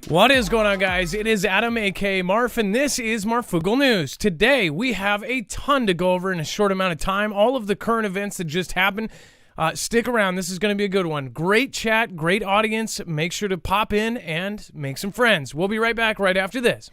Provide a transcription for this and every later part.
What is going on, guys? It is Adam, aka Marf, and this is Marfoogle News. Today, we have a ton to go over in a short amount of time. All of the current events that just happened. Stick around. This is going to be a good one. Great chat, great audience. Make sure to pop in and make some friends. We'll be right back right after this.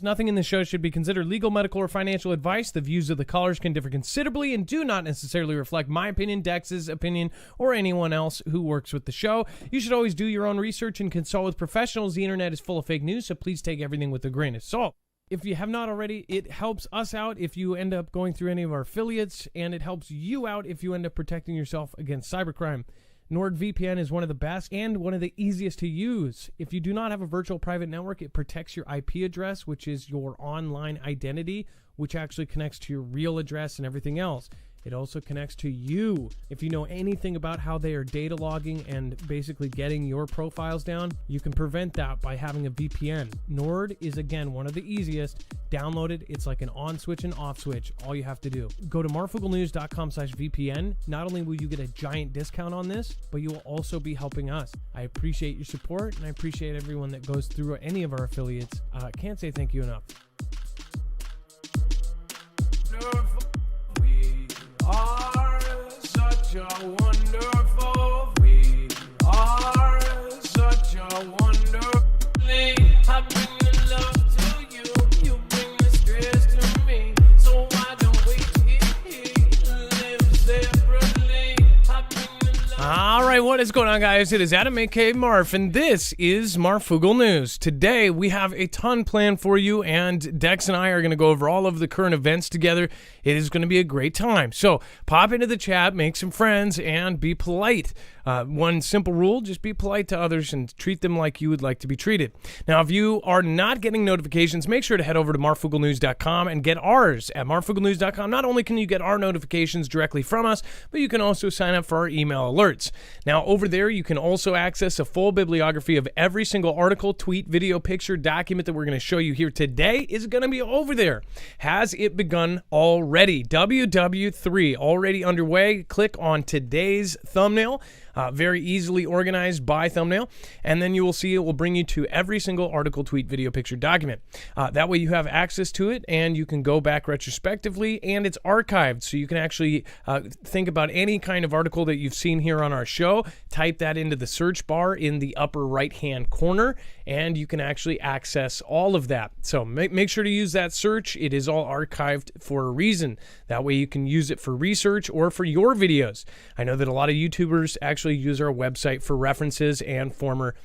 Nothing in the show should be considered legal, medical, or financial advice. The views of the callers can differ considerably and do not necessarily reflect my opinion, Dex's opinion, or anyone else who works with the show. You should always do your own research and consult with professionals. The internet is full of fake news, so please take everything with a grain of salt. If you have not already, it helps us out if you end up going through any of our affiliates, and it helps you out if you end up protecting yourself against cybercrime. NordVPN is one of the best and one of the easiest to use. If you do not have a virtual private network, it protects your IP address, which is your online identity, which actually connects to your real address and everything else. It also connects to you. If you know anything about how they are data logging and basically getting your profiles down, you can prevent that by having a VPN. Nord is, again, one of the easiest. Download it. It's like an on switch and off switch. All you have to do. Go to marfooglenews.com/VPN. Not only will you get a giant discount on this, but you will also be helping us. I appreciate your support, and I appreciate everyone that goes through any of our affiliates. Can't say thank you enough. Are such a wonderful, we are such a wonderfully. I bring the love to you, you bring the stress to me. So why don't we live separately? I bring the love. All right, what is going on, guys? It is Adam, aka Marf, and this is Marfoogle News. Today, we have a ton planned for you, and Dex and I are going to go over all of the current events together. It is going to be a great time. So pop into the chat, make some friends, and be polite. One simple rule, just be polite to others and treat them like you would like to be treated. Now, if you are not getting notifications, make sure to head over to marfooglenews.com and get ours at marfooglenews.com. Not only can you get our notifications directly from us, but you can also sign up for our email alerts. Now, over there, you can also access a full bibliography of every single article, tweet, video, picture, document that we're going to show you here today is going to be over there. Has it begun already? WW3 already underway. Click on today's thumbnail. Very easily organized by thumbnail, and then you will see it will bring you to every single article, tweet, video, picture, document. That way you have access to it, and you can go back retrospectively, and it's archived, so you can actually think about any kind of article that you've seen here on our show, type that into the search bar in the upper right-hand corner, and you can actually access all of that. So make sure to use that search. It is all archived for a reason. That way you can use it for research or for your videos. I know that a lot of YouTubers actually use our website for references and former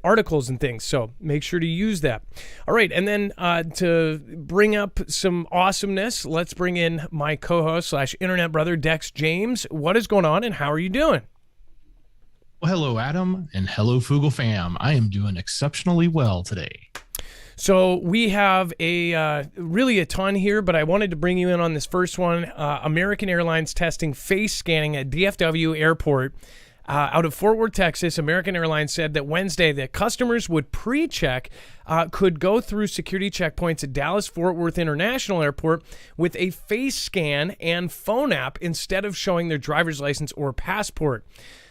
articles and things, so make sure to use that. All right, and then to bring up some awesomeness, let's bring in my co-host / internet brother, Dex James. What is going on, and how are you doing? Well, hello, Adam, and hello, Foogle fam. I am doing exceptionally well today. So we have really a ton here, but I wanted to bring you in on this first one. American Airlines testing face scanning at DFW Airport. Out of Fort Worth, Texas, American Airlines said that Wednesday that customers would pre-check, could go through security checkpoints at Dallas-Fort Worth International Airport with a face scan and phone app instead of showing their driver's license or passport.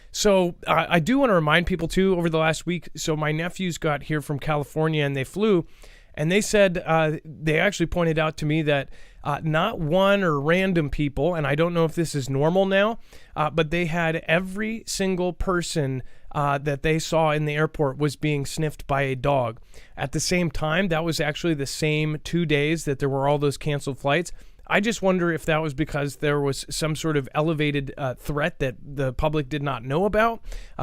So I do want to remind people, too, over the last week, so my nephews got here from California and they flew, and they said, they actually pointed out to me that not one or random people, and I don't know if this is normal now, but they had every single person that they saw in the airport was being sniffed by a dog. At the same time, that was actually the same 2 days that there were all those canceled flights. I just wonder if that was because there was some sort of elevated threat that the public did not know about.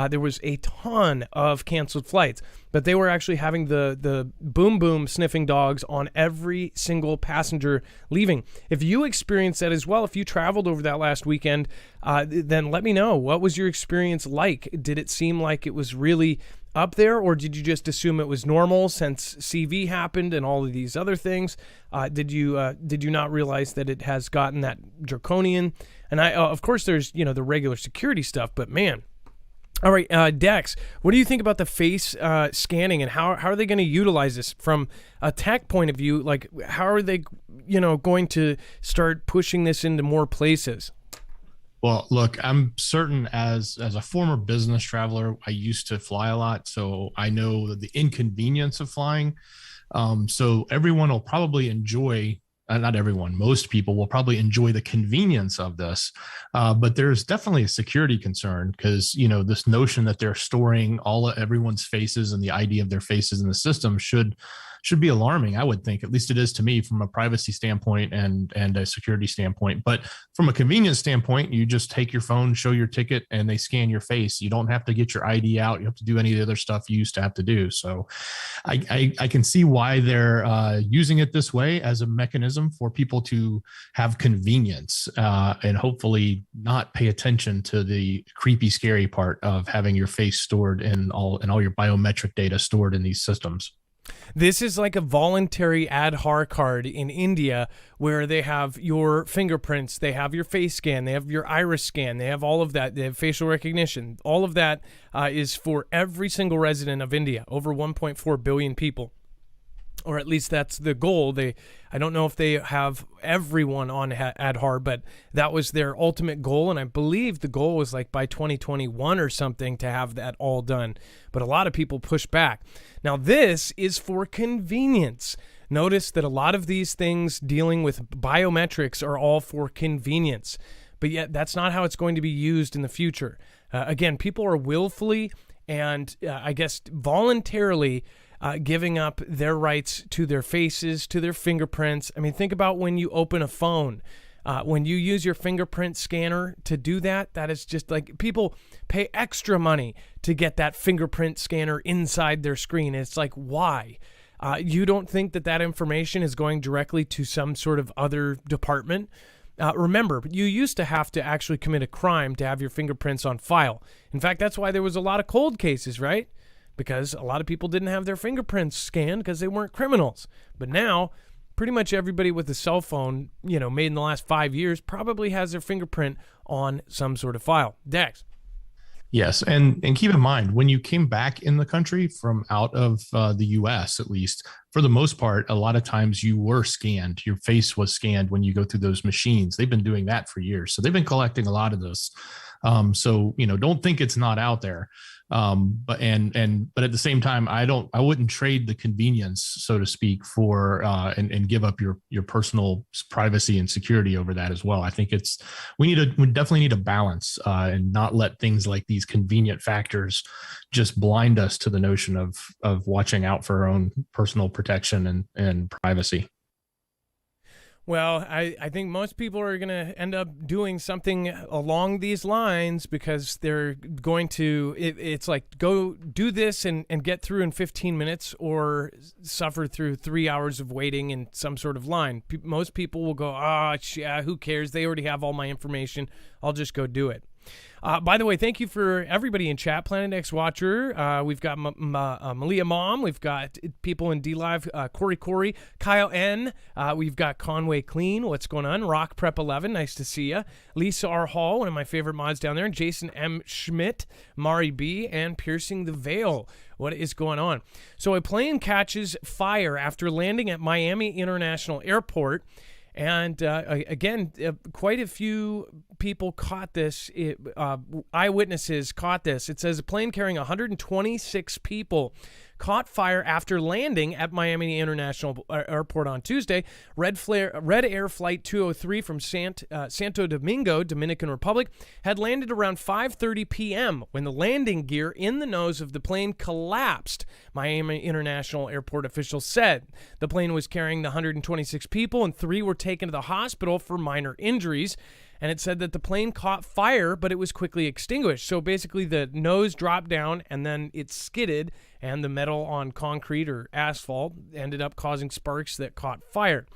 There was a ton of canceled flights, but they were actually having the boom boom sniffing dogs on every single passenger leaving. If you experienced that as well, if you traveled over that last weekend, then let me know. What was your experience like? Did it seem like it was really up there, or did you just assume it was normal since CV happened and all of these other things? Did you not realize that it has gotten that draconian? And of course, there's the regular security stuff, but man. All right, Dex, what do you think about the face scanning, and how are they going to utilize this from a tech point of view? Like, how are they, going to start pushing this into more places? Well, look, I'm certain as a former business traveler, I used to fly a lot, so I know the inconvenience of flying. So everyone will probably enjoy, not everyone, most people will probably enjoy the convenience of this. But there's definitely a security concern because, this notion that they're storing everyone's faces and the ID of their faces in the system should be alarming. I would think, at least it is to me, from a privacy standpoint and a security standpoint. But from a convenience standpoint, you just take your phone, show your ticket, and they scan your face. You don't have to get your ID out. You have to do any of the other stuff you used to have to do. So I can see why they're using it this way as a mechanism for people to have convenience and hopefully not pay attention to the creepy, scary part of having your face stored and all your biometric data stored in these systems. This is like a voluntary Aadhaar card in India where they have your fingerprints, they have your face scan, they have your iris scan, they have all of that, they have facial recognition. All of that is for every single resident of India, over 1.4 billion people. Or at least that's the goal. I don't know if they have everyone on Aadhaar, but that was their ultimate goal. And I believe the goal was like by 2021 or something to have that all done. But a lot of people push back. Now, this is for convenience. Notice that a lot of these things dealing with biometrics are all for convenience. But yet that's not how it's going to be used in the future. Again, people are willfully and I guess voluntarily giving up their rights to their faces, to their fingerprints. I mean, think about when you open a phone. When you use your fingerprint scanner to do that, that is just like people pay extra money to get that fingerprint scanner inside their screen. It's like, why? You don't think that information is going directly to some sort of other department? Remember, you used to have to actually commit a crime to have your fingerprints on file. In fact, that's why there was a lot of cold cases, right? Because a lot of people didn't have their fingerprints scanned because they weren't criminals. But now, pretty much everybody with a cell phone, made in the last 5 years probably has their fingerprint on some sort of file. Dex. Yes, and keep in mind, when you came back in the country from out of the U.S., at least, for the most part, a lot of times you were scanned. Your face was scanned when you go through those machines. They've been doing that for years. So they've been collecting a lot of this. So don't think it's not out there. But at the same time, I wouldn't trade the convenience, so to speak, for and give up your personal privacy and security over that as well. I think we definitely need a balance and not let things like these convenient factors just blind us to the notion of watching out for our own personal protection and privacy. Well, I think most people are going to end up doing something along these lines because they're going to, it's like, go do this and get through in 15 minutes or suffer through 3 hours of waiting in some sort of line. Most people will go, yeah, who cares? They already have all my information. I'll just go do it. By the way, thank you for everybody in chat. Planet X Watcher. We've got Malia Mom. We've got people in D Live. Corey, Kyle N. We've got Conway Clean. What's going on? Rock Prep 11. Nice to see you. Lisa R. Hall, one of my favorite mods down there. Jason M. Schmidt, Mari B. and Piercing the Veil. What is going on? So a plane catches fire after landing at Miami International Airport. And again, quite a few people caught this. Eyewitnesses caught this. It says a plane carrying 126 people caught fire after landing at Miami International Airport on Tuesday. Red Air Flight 203 from Santo Domingo, Dominican Republic, had landed around 5:30 p.m. when the landing gear in the nose of the plane collapsed, Miami International Airport officials said. The plane was carrying the 126 people, and 3 were taken to the hospital for minor injuries. And it said that the plane caught fire, but it was quickly extinguished. So basically the nose dropped down and then it skidded, and the metal on concrete or asphalt ended up causing sparks that caught fire.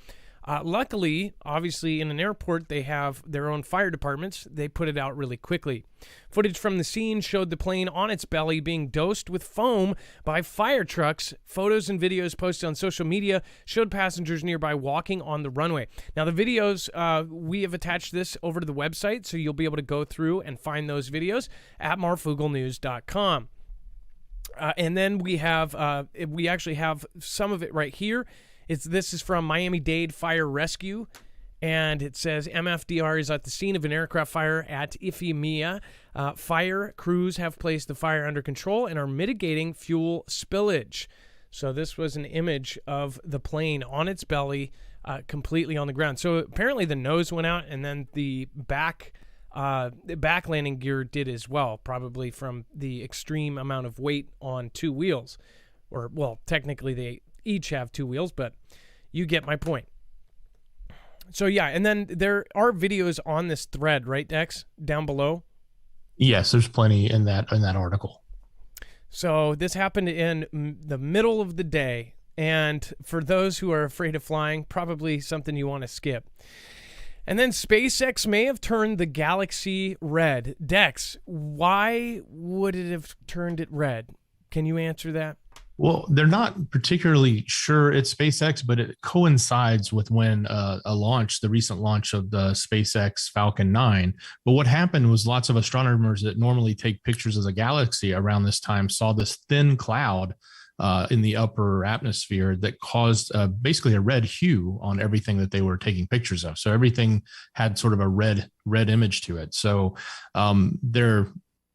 Luckily, obviously, in an airport, they have their own fire departments. They put it out really quickly. Footage from the scene showed the plane on its belly being dosed with foam by fire trucks. Photos and videos posted on social media showed passengers nearby walking on the runway. Now, the videos, we have attached this over to the website, so you'll be able to go through and find those videos at marfooglenews.com. And then we actually have some of it right here. This is from Miami-Dade Fire Rescue, And it says MFDR is at the scene of an aircraft fire at Ifeimia. Fire crews have placed the fire under control and are mitigating fuel spillage. So this was an image of the plane on its belly, completely on the ground. So apparently the nose went out, and then the back landing gear did as well, probably from the extreme amount of weight on two wheels. Or, well, technically they each have two wheels, but you get my point. So yeah, and then there are videos on this thread, right, Dex, down below? Yes, there's plenty in that article. So this happened in the middle of the day, and for those who are afraid of flying, probably something you want to skip. And then SpaceX may have turned the galaxy red. Dex, why would it have turned it red? Can you answer that? Well, they're not particularly sure it's SpaceX, but it coincides with when the recent launch of the SpaceX Falcon 9. But what happened was lots of astronomers that normally take pictures of the galaxy around this time saw this thin cloud in the upper atmosphere that caused basically a red hue on everything that they were taking pictures of. So everything had sort of a red image to it. So they're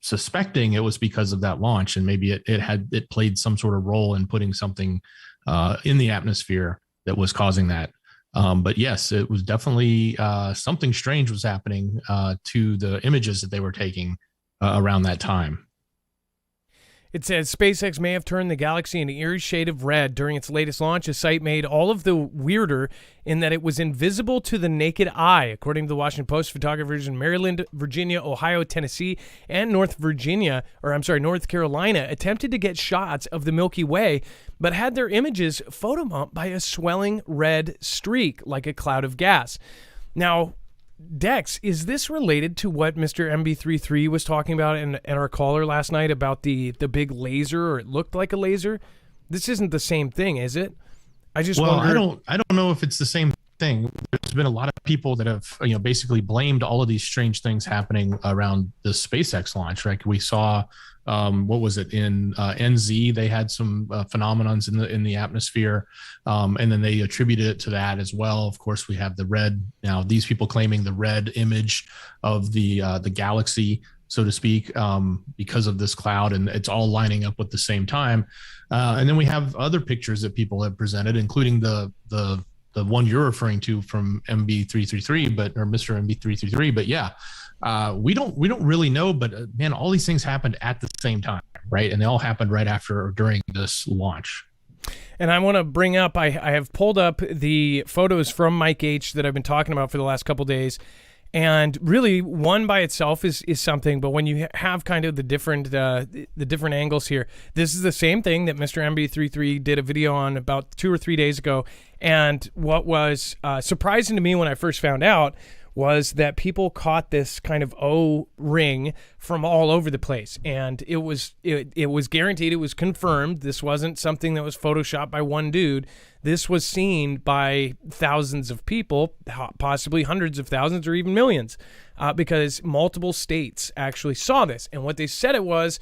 suspecting it was because of that launch, and maybe it played some sort of role in putting something in the atmosphere that was causing that. But yes, it was definitely something strange was happening to the images that they were taking around that time. It says SpaceX may have turned the galaxy an eerie shade of red during its latest launch. The site made all of the weirder in that it was invisible to the naked eye. According to the Washington Post, photographers in Maryland, Virginia, Ohio, Tennessee, and North Carolina attempted to get shots of the Milky Way, but had their images photobombed by a swelling red streak like a cloud of gas. Now, Dex, is this related to what Mr. MB33 was talking about in our caller last night about the big laser, or it looked like a laser? This isn't the same thing, is it? I don't know if it's the same thing. There's been a lot of people that have basically blamed all of these strange things happening around the SpaceX launch. Right? We saw what was it in NZ? They had some phenomenons in the atmosphere, and then they attributed it to that as well. Of course, we have the red. Now, these people claiming the red image of the galaxy, so to speak, because of this cloud, and it's all lining up at the same time. And then we have other pictures that people have presented, including the one you're referring to from MB333, or Mr. MB333. But yeah. We don't really know, but man, all these things happened at the same time, right? And they all happened right after or during this launch. And I want to bring up, I have pulled up the photos from Mike H that I've been talking about for the last couple days. And really, one by itself is something, but when you have kind of the different angles here, this is the same thing that Mr. MB33 did a video on about 2 or 3 days ago. And what was surprising to me when I first found out was that people caught this kind of O-ring from all over the place. And it was guaranteed, it was confirmed. This wasn't something that was photoshopped by one dude. This was seen by thousands of people, possibly hundreds of thousands or even millions, because multiple states actually saw this. And what they said it was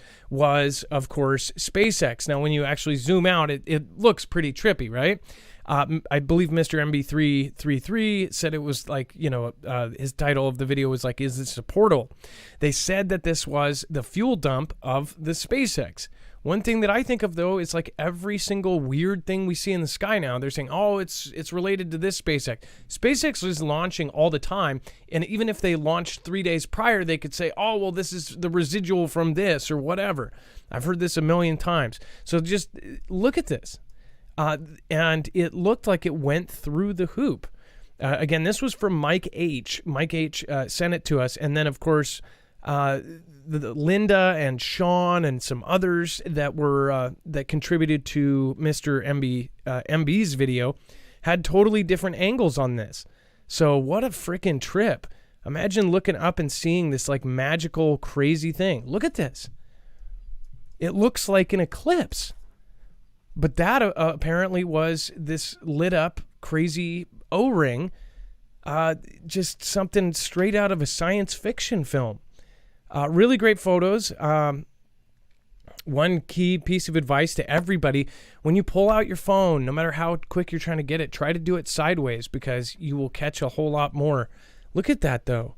of course, SpaceX. Now, when you actually zoom out, it looks pretty trippy, right? I believe Mr. MB333 said it was like, his title of the video was like, is this a portal? They said that this was the fuel dump of the SpaceX. One thing that I think of, though, is like every single weird thing we see in the sky now, they're saying, oh, it's related to this SpaceX. SpaceX is launching all the time, and even if they launched 3 days prior, they could say, oh, well, this is the residual from this or whatever. I've heard this a million times. So just look at this. And it looked like it went through the hoop. Again, this was from Mike H. Mike H. Sent it to us. And then, of course, Linda and Sean and some others that contributed to Mr. MB's video had totally different angles on this. So what a freaking trip. Imagine looking up and seeing this like magical, crazy thing. Look at this. It looks like an eclipse. But that apparently was this lit up, crazy O-ring, just something straight out of a science fiction film. Really great photos. one key piece of advice to everybody: when you pull out your phone, no matter how quick you're trying to get it, try to do it sideways, because you will catch a whole lot more. Look at that, though.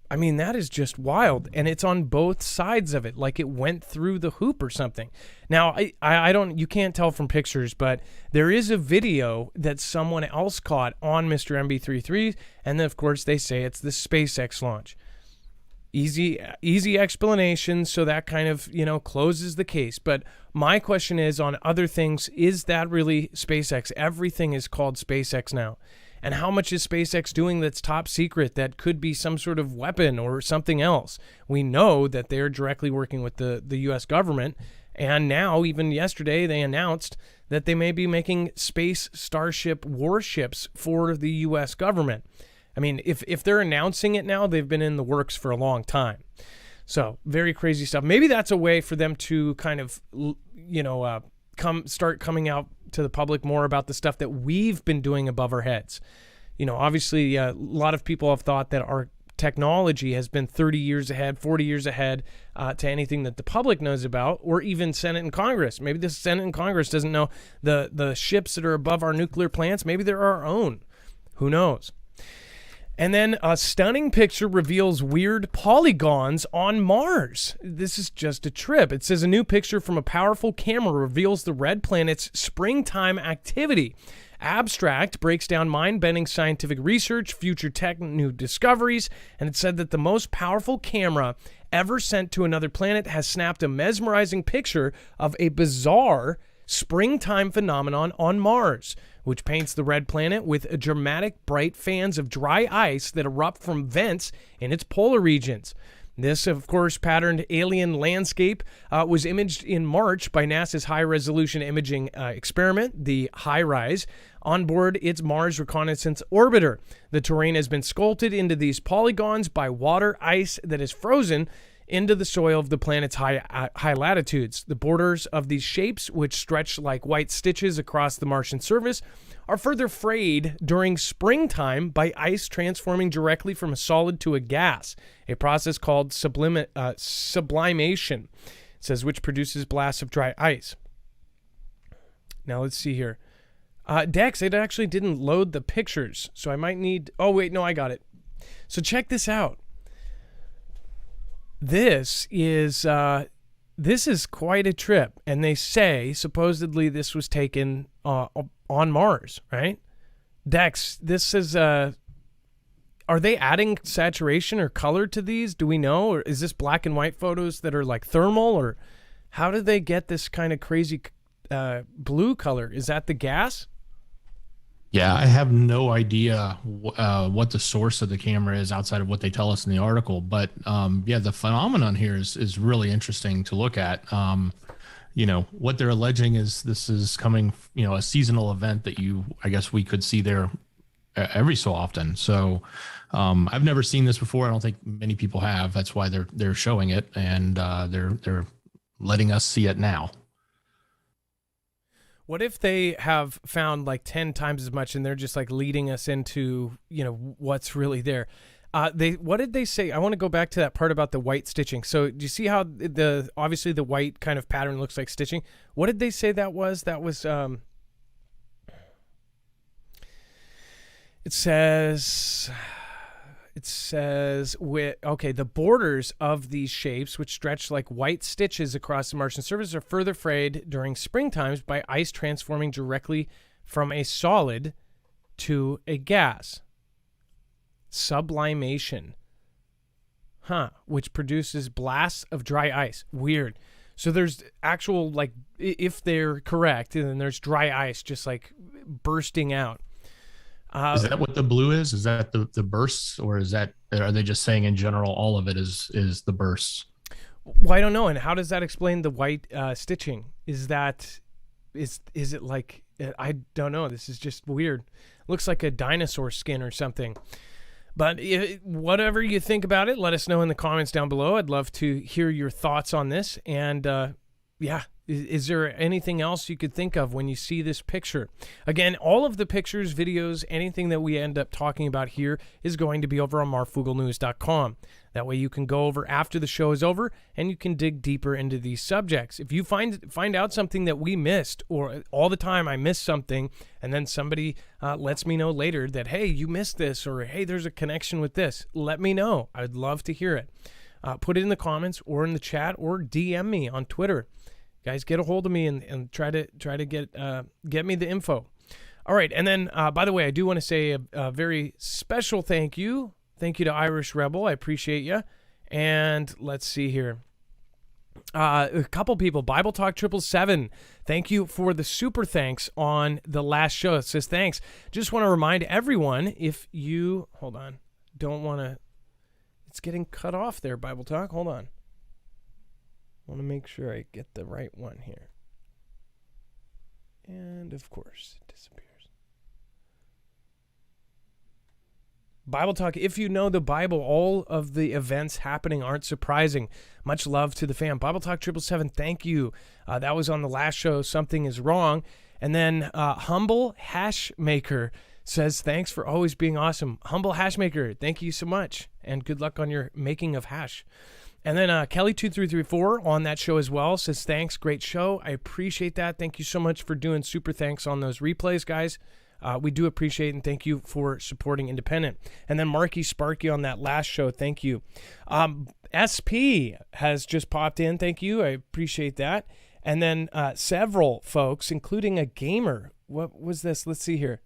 I mean, that is just wild. And it's on both sides of it, like it went through the hoop or something. Now, I don't, you can't tell from pictures, but there is a video that someone else caught on Mr. MB33. And then, of course, they say it's the SpaceX launch. Easy explanation. So that kind of, closes the case. But my question is on other things, is that really SpaceX? Everything is called SpaceX now. And how much is SpaceX doing that's top secret that could be some sort of weapon or something else? We know that they're directly working with the U.S. government. And now, even yesterday, they announced that they may be making space starship warships for the U.S. government. I mean, if they're announcing it now, they've been in the works for a long time. So very crazy stuff. Maybe that's a way for them to kind of, start coming out to the public more about the stuff that we've been doing above our heads. Obviously, a lot of people have thought that our technology has been 30 years ahead, 40 years ahead to anything that the public knows about, or even Senate and Congress. Maybe the Senate and Congress doesn't know the ships that are above our nuclear plants. Maybe they're our own. Who knows? And then a stunning picture reveals weird polygons on Mars. This is just a trip. It says a new picture from a powerful camera reveals the red planet's springtime activity. Abstract breaks down mind-bending scientific research, future tech, new discoveries, and it said that the most powerful camera ever sent to another planet has snapped a mesmerizing picture of a bizarre springtime phenomenon on Mars, which paints the red planet with dramatic, bright fans of dry ice that erupt from vents in its polar regions. This, of course, patterned alien landscape was imaged in March by NASA's high-resolution imaging experiment, the HiRISE, on board its Mars Reconnaissance Orbiter. The terrain has been sculpted into these polygons by water ice that is frozen into the soil of the planet's high latitudes. The borders of these shapes, which stretch like white stitches across the Martian surface, are further frayed during springtime by ice transforming directly from a solid to a gas, a process called sublimation. It says, which produces blasts of dry ice. Now let's see here. Dex, it actually didn't load the pictures, so I might need... Oh, wait, no, I got it. So check this out. This is quite a trip, and they say supposedly this was taken on Mars, right? Dex, this is are they adding saturation or color to these? Do we know, or is this black and white photos that are like thermal, or how did they get this kind of crazy blue color? Is that the gas? Yeah, I have no idea what the source of the camera is outside of what they tell us in the article. But the phenomenon here is really interesting to look at. What they're alleging is this is coming, a seasonal event that I guess we could see there every so often. So I've never seen this before. I don't think many people have. That's why they're showing it, and they're letting us see it now. What if they have found like 10 times as much and they're just like leading us into, what's really there? What did they say? I want to go back to that part about the white stitching. So do you see how obviously the white kind of pattern looks like stitching? What did they say that was? That was, it says the borders of these shapes, which stretch like white stitches across the Martian surface, are further frayed during spring times by ice transforming directly from a solid to a gas. Sublimation. Which produces blasts of dry ice. Weird. So there's actual, like, if they're correct, then there's dry ice just like bursting out. Is that what the blue is? Is that the bursts, or are they just saying in general all of it is the bursts? Well, I don't know. And how does that explain the white stitching? Is it like, I don't know. This is just weird. Looks like a dinosaur skin or something. But whatever you think about it, let us know in the comments down below. I'd love to hear your thoughts on this. And yeah, is there anything else you could think of when you see this picture? Again, all of the pictures, videos, anything that we end up talking about here is going to be over on marfooglenews.com. That way you can go over after the show is over and you can dig deeper into these subjects. If you find out something that we missed, or all the time I miss something, and then somebody lets me know later that, hey, you missed this, or hey, there's a connection with this, let me know. I'd love to hear it. Put it in the comments or in the chat or DM me on Twitter. Guys, get a hold of me and try to get me the info. All right, and then by the way, I do want to say a very special thank you. Thank you to Irish Rebel. I appreciate you. And let's see here. A couple people. Bible Talk 777. Thank you for the super thanks on the last show. It says thanks. Just want to remind everyone, if you don't want to. It's getting cut off there. Bible Talk. Hold on. I want to make sure I get the right one here. And of course, it disappears. Bible Talk, if you know the Bible, all of the events happening aren't surprising. Much love to the fam. Bible Talk 777, thank you. That was on the last show, Something is Wrong. And then Humble Hashmaker says, thanks for always being awesome. Humble Hashmaker, thank you so much. And good luck on your making of hash. And then Kelly2334 on that show as well says, thanks, great show. I appreciate that. Thank you so much for doing super thanks on those replays, guys. We do appreciate it, and thank you for supporting Independent. And then Marky Sparky on that last show, thank you. SP has just popped in, thank you. I appreciate that. And then several folks, including a gamer. What was this? Let's see here.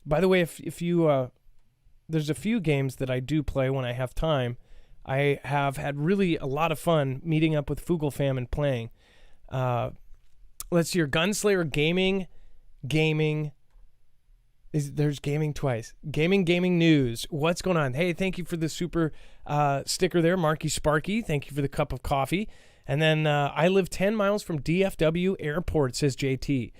By the way, if you there's a few games that I do play when I have time. I have had really a lot of fun meeting up with Foogle fam and playing. Let's see here. Gunslayer Gaming. There's gaming twice. Gaming news. What's going on? Hey, thank you for the super sticker there, Marky Sparky. Thank you for the cup of coffee. And then I live 10 miles from DFW Airport, says JT.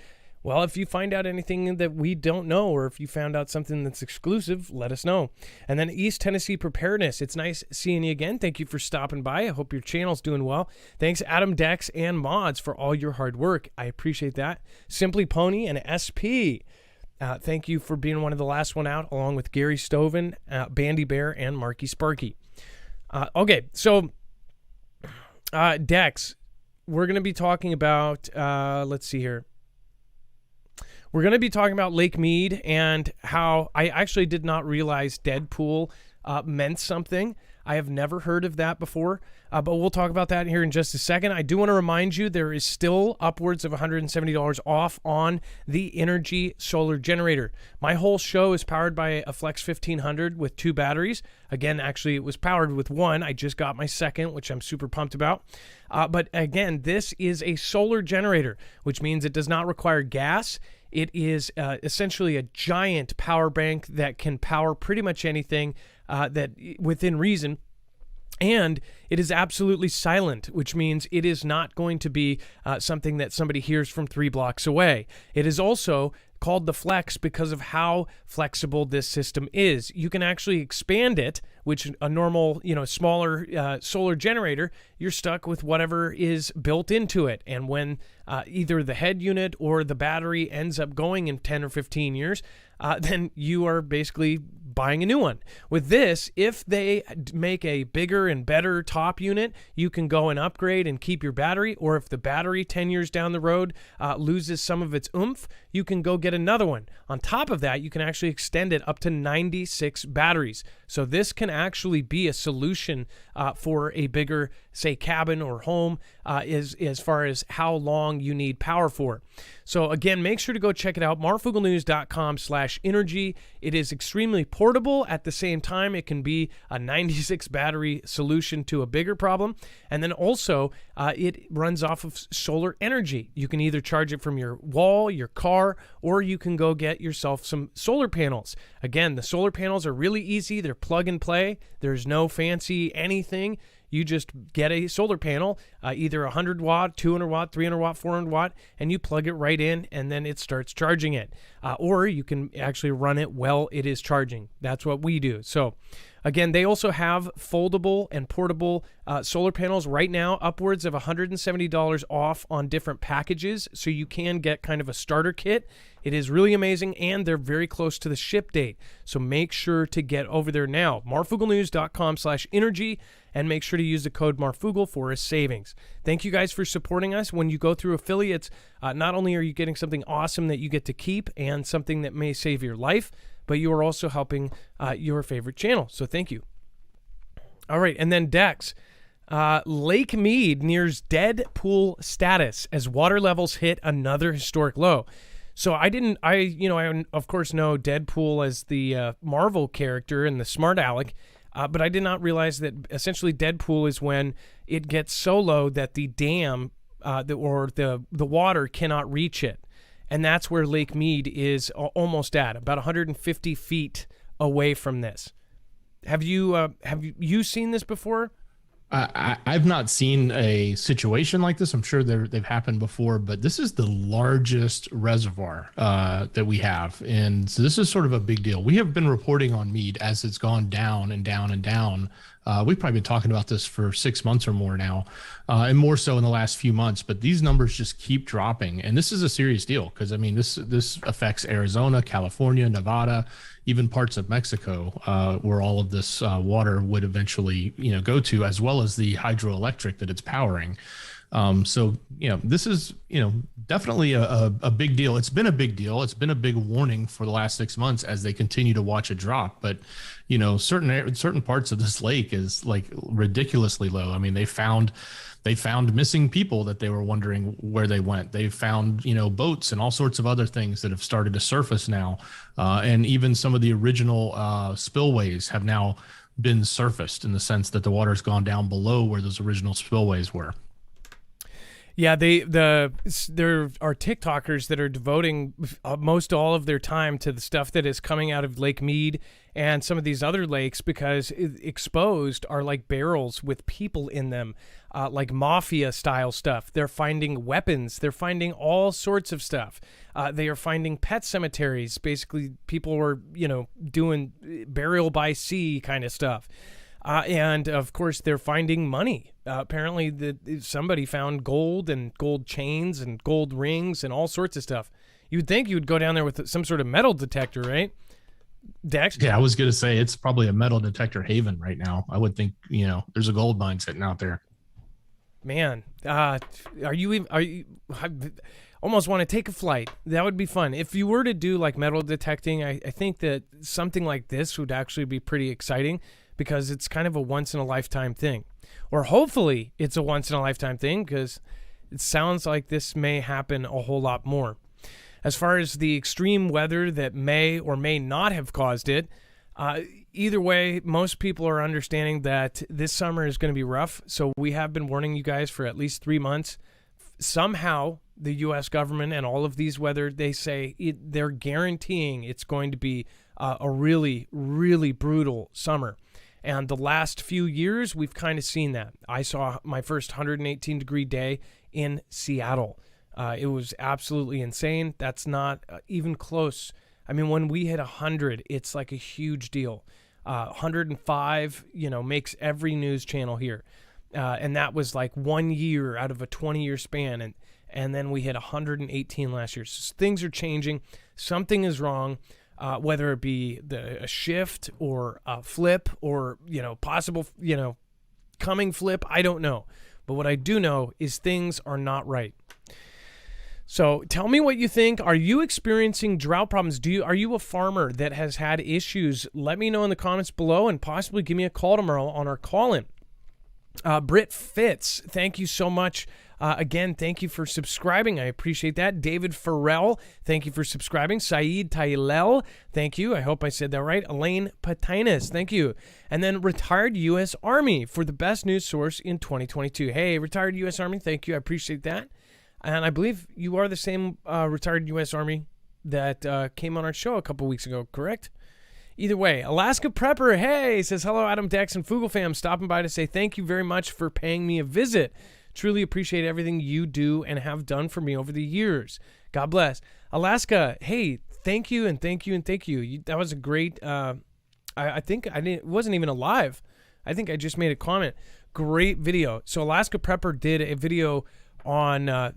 Well, if you find out anything that we don't know, or if you found out something that's exclusive, let us know. And then East Tennessee Preparedness. It's nice seeing you again. Thank you for stopping by. I hope your channel's doing well. Thanks, Adam Dex and Mods, for all your hard work. I appreciate that. Simply Pony and SP. Thank you for being one of the last one out, along with Gary Stoven, Bandy Bear, and Marky Sparky. Okay, so Dex, we're going to be talking about, let's see here. We're going to be talking about Lake Mead and how I actually did not realize Deadpool meant something. I have never heard of that before, but we'll talk about that here in just a second. I do want to remind you there is still upwards of $170 off on the Energy solar generator. My whole show is powered by a Flex 1500 with 2 batteries. Again, actually, it was powered with 1. I just got my second, which I'm super pumped about. But again, this is a solar generator, which means it does not require gas. It is essentially a giant power bank that can power pretty much anything that within reason. And it is absolutely silent, which means it is not going to be something that somebody hears from 3 blocks away. It is also called the Flex because of how flexible this system is. You can actually expand it, which a normal, smaller solar generator, you're stuck with whatever is built into it. And when either the head unit or the battery ends up going in 10 or 15 years, then you are basically buying a new one. With this, if they make a bigger and better top unit, you can go and upgrade and keep your battery. Or if the battery 10 years down the road loses some of its oomph, you can go get another one. On top of that, you can actually extend it up to 96 batteries. So this can actually be a solution for a bigger, say, cabin or home as far as how long you need power for. So again, make sure to go check it out, marfooglenews.com/energy. It is extremely portable. At the same time, it can be a 96 battery solution to a bigger problem. And then also, it runs off of solar energy. You can either charge it from your wall, your car, or you can go get yourself some solar panels. Again, the solar panels are really easy. They're plug and play. There's no fancy anything. You just get a solar panel, either 100 watt, 200 watt, 300 watt, 400 watt, and you plug it right in, and then it starts charging it. Or you can actually run it while it is charging. That's what we do. So Again, they also have foldable and portable solar panels right now, upwards of $170 off on different packages. So you can get kind of a starter kit. It is really amazing, and they're very close to the ship date. So make sure to get over there now. marfugglenews.com/energy, and make sure to use the code Marfoogle for a savings. Thank you guys for supporting us. When you go through affiliates, not only are you getting something awesome that you get to keep and something that may save your life, but you are also helping your favorite channel. So thank you. All right, and then Dex. Lake Mead nears dead pool status as water levels hit another historic low. So I of course know Deadpool as the Marvel character and the smart aleck, but I did not realize that essentially Deadpool is when it gets so low that the dam the water cannot reach it. And that's where Lake Mead is almost at, about 150 feet away from this. Have you seen this before? I've not seen a situation like this. I'm sure they've happened before, but this is the largest reservoir that we have. And so this is sort of a big deal. We have been reporting on Mead as it's gone down and down and down. We've probably been talking about this for 6 months or more now, and more so in the last few months. But these numbers just keep dropping. And this is a serious deal because, I mean, this affects Arizona, California, Nevada, even parts of Mexico, where all of this water would eventually, go to, as well as the hydroelectric that it's powering. So, this is, definitely a big deal. It's been a big deal. It's been a big warning for the last 6 months as they continue to watch it drop. But, certain parts of this lake is like ridiculously low. I mean, they found missing people that they were wondering where they went. They found, boats and all sorts of other things that have started to surface now. And even some of the original spillways have now been surfaced in the sense that the water's gone down below where those original spillways were. Yeah, there are TikTokers that are devoting most all of their time to the stuff that is coming out of Lake Mead and some of these other lakes, because exposed are like barrels with people in them, like mafia style stuff. They're finding weapons. They're finding all sorts of stuff. They are finding pet cemeteries. Basically, people were, doing burial by sea kind of stuff. And of course, they're finding money. Apparently, somebody found gold and gold chains and gold rings and all sorts of stuff. You'd think you would go down there with some sort of metal detector, right, Dex? Yeah, I was going to say it's probably a metal detector haven right now. I would think, there's a gold mine sitting out there. Man, I almost want to take a flight. That would be fun. If you were to do like metal detecting, I think that something like this would actually be pretty exciting, because it's kind of a once-in-a-lifetime thing. Or hopefully it's a once-in-a-lifetime thing, because it sounds like this may happen a whole lot more. As far as the extreme weather that may or may not have caused it, either way, most people are understanding that this summer is going to be rough. So we have been warning you guys for at least 3 months. Somehow, the U.S. government and all of these weather, they say they're guaranteeing it's going to be a really, really brutal summer. And the last few years, we've kind of seen that. I saw my first 118-degree day in Seattle. It was absolutely insane. That's not even close. I mean, when we hit 100, it's like a huge deal. 105, makes every news channel here. And that was like 1 year out of a 20-year span. And then we hit 118 last year. So things are changing. Something is wrong. Whether it be a shift or a flip or, possible, coming flip, I don't know. But what I do know is things are not right. So tell me what you think. Are you experiencing drought problems? Are you a farmer that has had issues? Let me know in the comments below, and possibly give me a call tomorrow on our call-in. Britt Fitz, thank you so much. Again, thank you for subscribing. I appreciate that. David Farrell, thank you for subscribing. Saeed Taylel, thank you. I hope I said that right. Elaine Patinas, thank you. And then Retired U.S. Army for the best news source in 2022. Hey, Retired U.S. Army, thank you. I appreciate that. And I believe you are the same Retired U.S. Army that came on our show a couple weeks ago, correct? Either way, Alaska Prepper, hey, says, hello, Adam, Dex, and Fugel fam. Stopping by to say thank you very much for paying me a visit. Truly appreciate everything you do and have done for me over the years. God bless. Alaska, hey, thank you and thank you and thank you. That was a great I think it wasn't even alive. I think I just made a comment. Great video. So Alaska Prepper did a video on,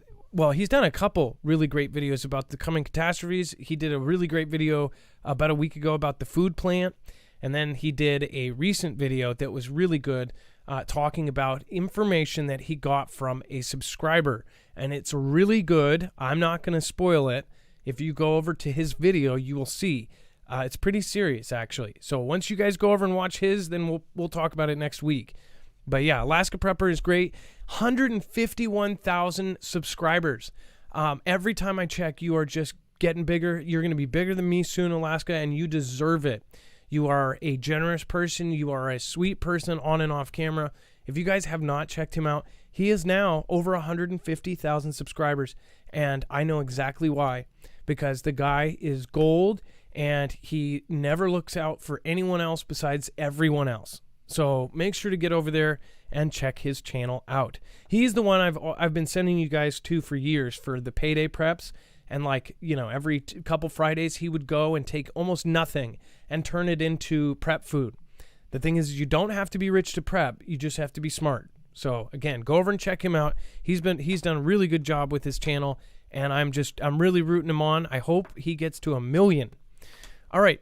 he's done a couple really great videos about the coming catastrophes. He did a really great video about a week ago about the food plant. And then he did a recent video that was really good, talking about information that he got from a subscriber. And it's really good. I'm not going to spoil it. If you go over to his video, you will see. It's pretty serious, actually. So once you guys go over and watch his, then we'll talk about it next week. But yeah, Alaska Prepper is great. 151,000 subscribers. Every time I check, you are just getting bigger. You're going to be bigger than me soon, Alaska, and you deserve it. You are a generous person. You are a sweet person on and off camera. If you guys have not checked him out, he is now over 150,000 subscribers, and I know exactly why. Because the guy is gold, and he never looks out for anyone else besides everyone else. So make sure to get over there and check his channel out. He's the one I've been sending you guys to for years for the payday preps. And every couple Fridays he would go and take almost nothing and turn it into prep food. The thing is, you don't have to be rich to prep. You just have to be smart. So again, go over and check him out. He's done a really good job with his channel. And I'm really rooting him on. I hope he gets to 1 million. All right.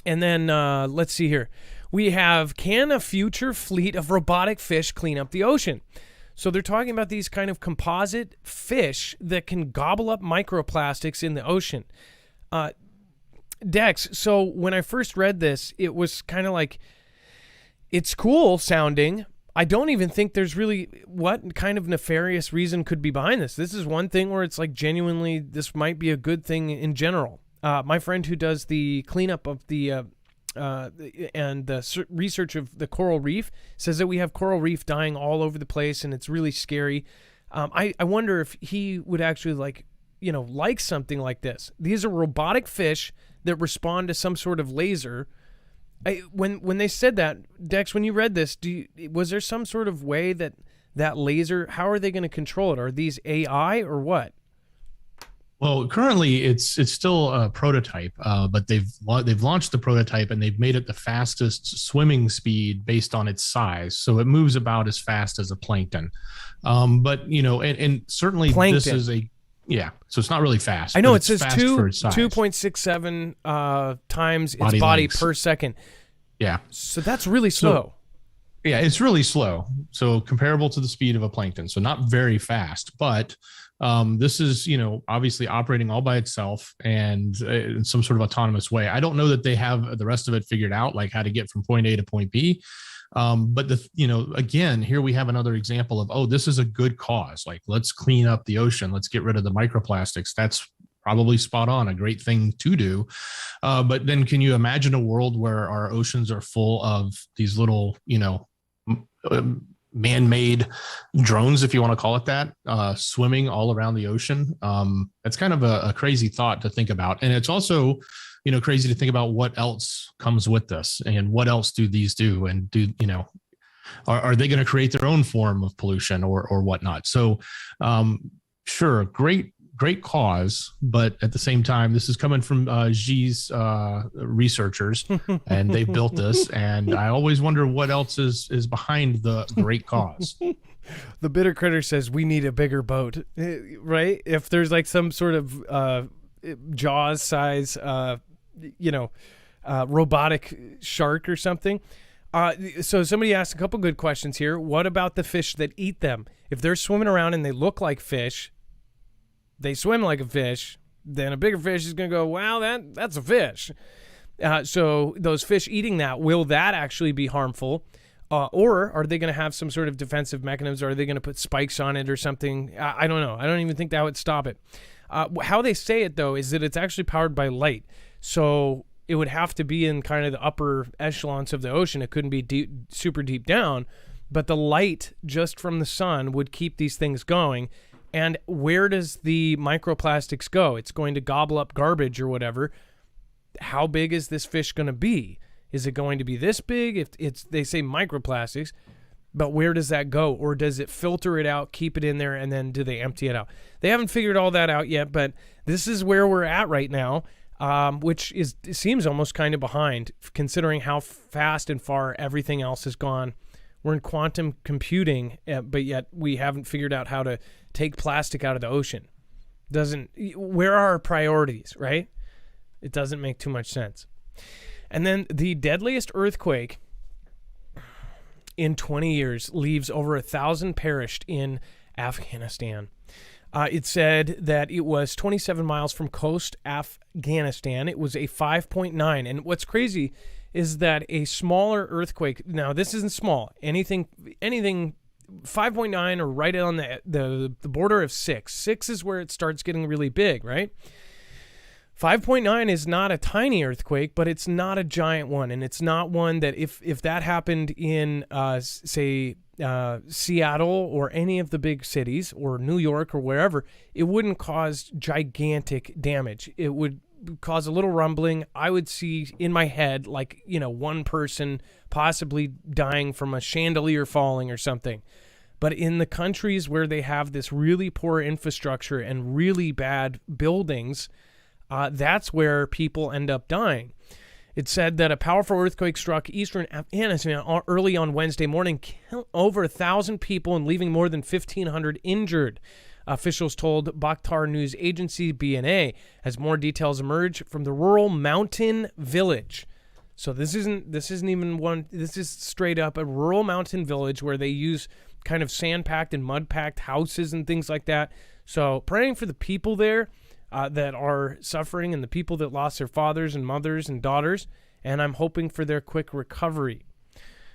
And then let's see here. We have, can a future fleet of robotic fish clean up the ocean? So they're talking about these kind of composite fish that can gobble up microplastics in the ocean. Dex, so when I first read this, it was kind of like, it's cool sounding. I don't even think there's really what kind of nefarious reason could be behind this. This is one thing where it's like genuinely this might be a good thing in general. My friend who does the cleanup of the research of the coral reef says that we have coral reef dying all over the place, and it's really scary. I wonder if he would actually like something like this. These are robotic fish that respond to some sort of laser. When they said that, Dex, when you read this, was there some sort of way that laser, how are they going to control it? Are these AI or what? Well, currently it's still a prototype, but they've launched the prototype and they've made it the fastest swimming speed based on its size. So it moves about as fast as a plankton. But and certainly plankton. This is so it's not really fast. I know it says 2.67 times its body per second. Yeah. So that's really slow. Yeah, it's really slow. So comparable to the speed of a plankton. So not very fast, but this is, obviously operating all by itself and in some sort of autonomous way. I don't know that they have the rest of it figured out, like how to get from point A to point B. But again, here we have another example of, this is a good cause. Like, let's clean up the ocean. Let's get rid of the microplastics. That's probably spot on, a great thing to do. But then can you imagine a world where our oceans are full of these little, man-made drones, if you want to call it that, swimming all around the ocean? That's kind of a crazy thought to think about. And it's also, crazy to think about what else comes with this and what else do these do, and are they going to create their own form of pollution or whatnot? So sure, great cause, but at the same time, this is coming from Xi's researchers, and they built this, and I always wonder what else is behind the great cause. The Bitter Critter says we need a bigger boat, right? If there's like some sort of Jaws size, robotic shark or something. So somebody asked a couple good questions here. What about the fish that eat them? If they're swimming around and they look like fish, they swim like a fish, then a bigger fish is going to go, wow, that's a fish. So those fish eating that, will that actually be harmful? Or are they going to have some sort of defensive mechanisms? Or are they going to put spikes on it or something? I don't know. I don't even think that would stop it. How they say it, though, is that it's actually powered by light. So it would have to be in kind of the upper echelons of the ocean. It couldn't be super deep down. But the light just from the sun would keep these things going. And where does the microplastics go? It's going to gobble up garbage or whatever. How big is this fish going to be? Is it going to be this big? If they say microplastics, but where does that go? Or does it filter it out, keep it in there, and then do they empty it out? They haven't figured all that out yet, but this is where we're at right now. which seems almost kind of behind considering how fast and far everything else has gone. We're in quantum computing, but yet we haven't figured out how to take plastic out of the ocean. Where are our priorities, right? It doesn't make too much sense. And then the deadliest earthquake in 20 years leaves over 1,000 perished in Afghanistan. It said that it was 27 miles from coast Afghanistan. It was a 5.9. And what's crazy is that a smaller earthquake, now this isn't small, anything 5.9 or right on the border of 6. 6 is where it starts getting really big, right? 5.9 is not a tiny earthquake, but it's not a giant one. And it's not one that if that happened in, say, Seattle or any of the big cities or New York or wherever, it wouldn't cause gigantic damage. It would cause a little rumbling. I would see in my head, like, one person possibly dying from a chandelier falling or something. But in the countries where they have this really poor infrastructure and really bad buildings, that's where people end up dying. It said that a powerful earthquake struck eastern Afghanistan early on Wednesday morning, killing over 1,000 people and leaving more than 1,500 injured. Officials told Bakhtar news agency BNA as more details emerge from the rural mountain village. So this isn't even one. This is straight up a rural mountain village where they use kind of sand-packed and mud-packed houses and things like that. So praying for the people there that are suffering and the people that lost their fathers and mothers and daughters, and I'm hoping for their quick recovery.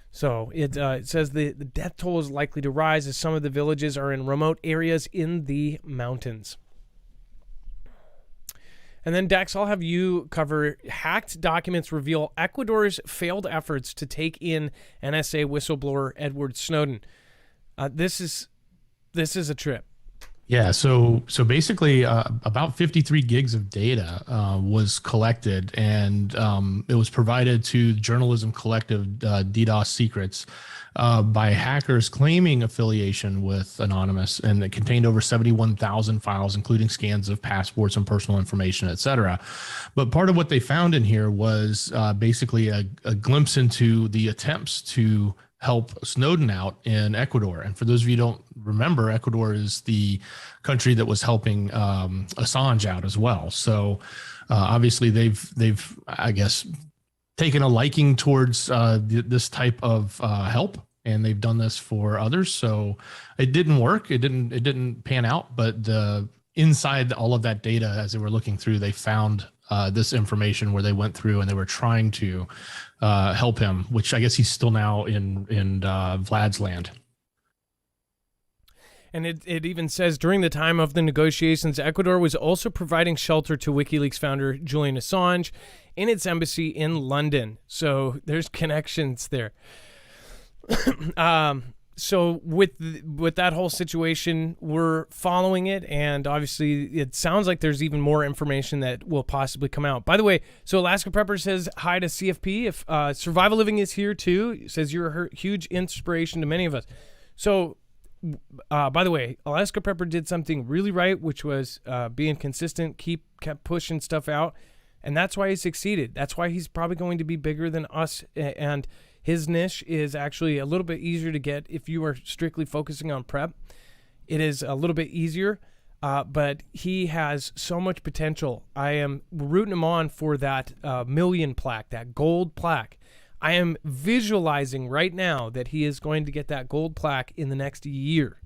So it says the death toll is likely to rise as some of the villages are in remote areas in the mountains. And then, Dex, I'll have you cover hacked documents reveal Ecuador's failed efforts to take in NSA whistleblower Edward Snowden. This is a trip. Yeah, so basically about 53 gigs of data was collected, and it was provided to journalism collective DDoS Secrets by hackers claiming affiliation with Anonymous, and it contained over 71,000 files, including scans of passports and personal information, et cetera. But part of what they found in here was basically a glimpse into the attempts to help Snowden out in Ecuador. And for those of you who don't remember, Ecuador is the country that was helping Assange out as well. So obviously they've I guess taken a liking towards this type of help, and they've done this for others. So it didn't work. It didn't pan out, but inside all of that data, as they were looking through, they found this information where they went through and they were trying to help him, which I guess he's still now in Vlad's land. And it even says during the time of the negotiations, Ecuador was also providing shelter to WikiLeaks founder Julian Assange in its embassy in London. So there's connections there. So with that whole situation, we're following it, and obviously it sounds like there's even more information that will possibly come out. By the way, so Alaska Prepper says hi to CFP. If Survival Living is here too, it says you're a huge inspiration to many of us. So, by the way, Alaska Prepper did something really right, which was being consistent, kept pushing stuff out, and that's why he succeeded. That's why he's probably going to be bigger than us, and his niche is actually a little bit easier to get if you are strictly focusing on prep. It is a little bit easier, but he has so much potential. I am rooting him on for that million plaque, that gold plaque. I am visualizing right now that he is going to get that gold plaque in the next year.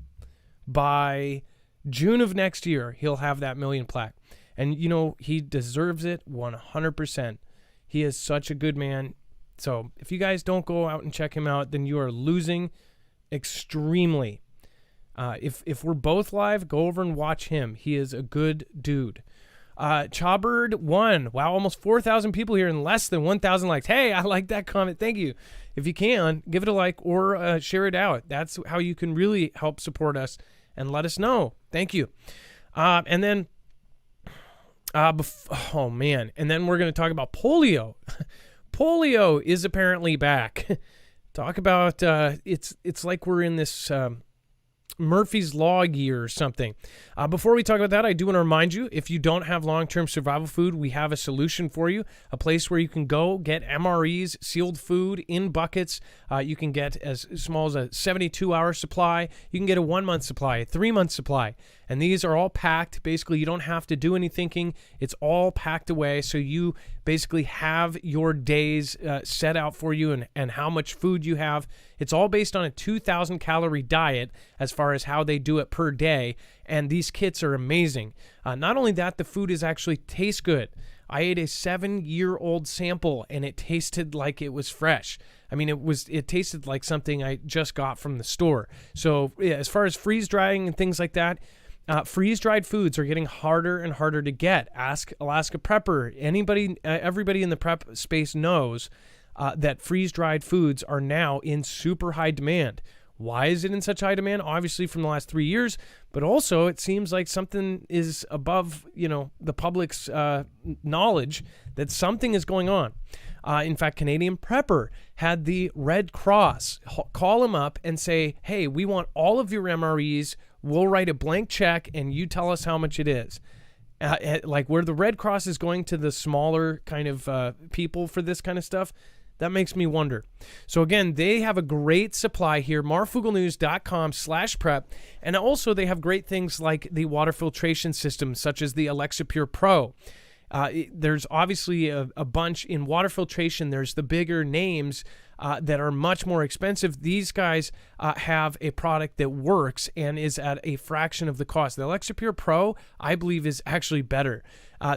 By June of next year, he'll have that million plaque. And, he deserves it 100%. He is such a good man. So if you guys don't go out and check him out, then you are losing extremely. If we're both live, go over and watch him. He is a good dude. Chawbird1. Wow, almost 4,000 people here and less than 1,000 likes. Hey, I like that comment. Thank you. If you can, give it a like or share it out. That's how you can really help support us and let us know. Thank you. And then, oh man. And then we're going to talk about polio. Polio is apparently back. Talk about it's like we're in this Murphy's Law year or something. Before we talk about that, I do want to remind you, if you don't have long-term survival food, we have a solution for you, a place where you can go get MREs, sealed food in buckets. You can get as small as a 72-hour supply. You can get a 1-month supply, a 3-month supply. And these are all packed. Basically, you don't have to do any thinking. It's all packed away, so you basically have your days set out for you and how much food you have. It's all based on a 2,000-calorie diet as far as how they do it per day, and these kits are amazing. Not only that, the food actually tastes good. I ate a 7-year-old sample, and it tasted like it was fresh. I mean, it tasted like something I just got from the store. So yeah, as far as freeze-drying and things like that, freeze-dried foods are getting harder and harder to get. Ask Alaska Prepper. Everybody in the prep space knows that freeze-dried foods are now in super high demand. Why is it in such high demand? Obviously from the last 3 years, but also it seems like something is above, the public's knowledge that something is going on. In fact, Canadian Prepper had the Red Cross call him up and say, hey, we want all of your MREs. We'll write a blank check and you tell us how much it is. Like where the Red Cross is going to the smaller kind of people for this kind of stuff, that makes me wonder. So again, they have a great supply here, marfooglenews.com/prep. And also they have great things like the water filtration system, such as the Alexa Pure Pro. There's obviously a bunch in water filtration. There's the bigger names that are much more expensive. These guys have a product that works and is at a fraction of the cost. The Alexa Pure Pro, I believe, is actually better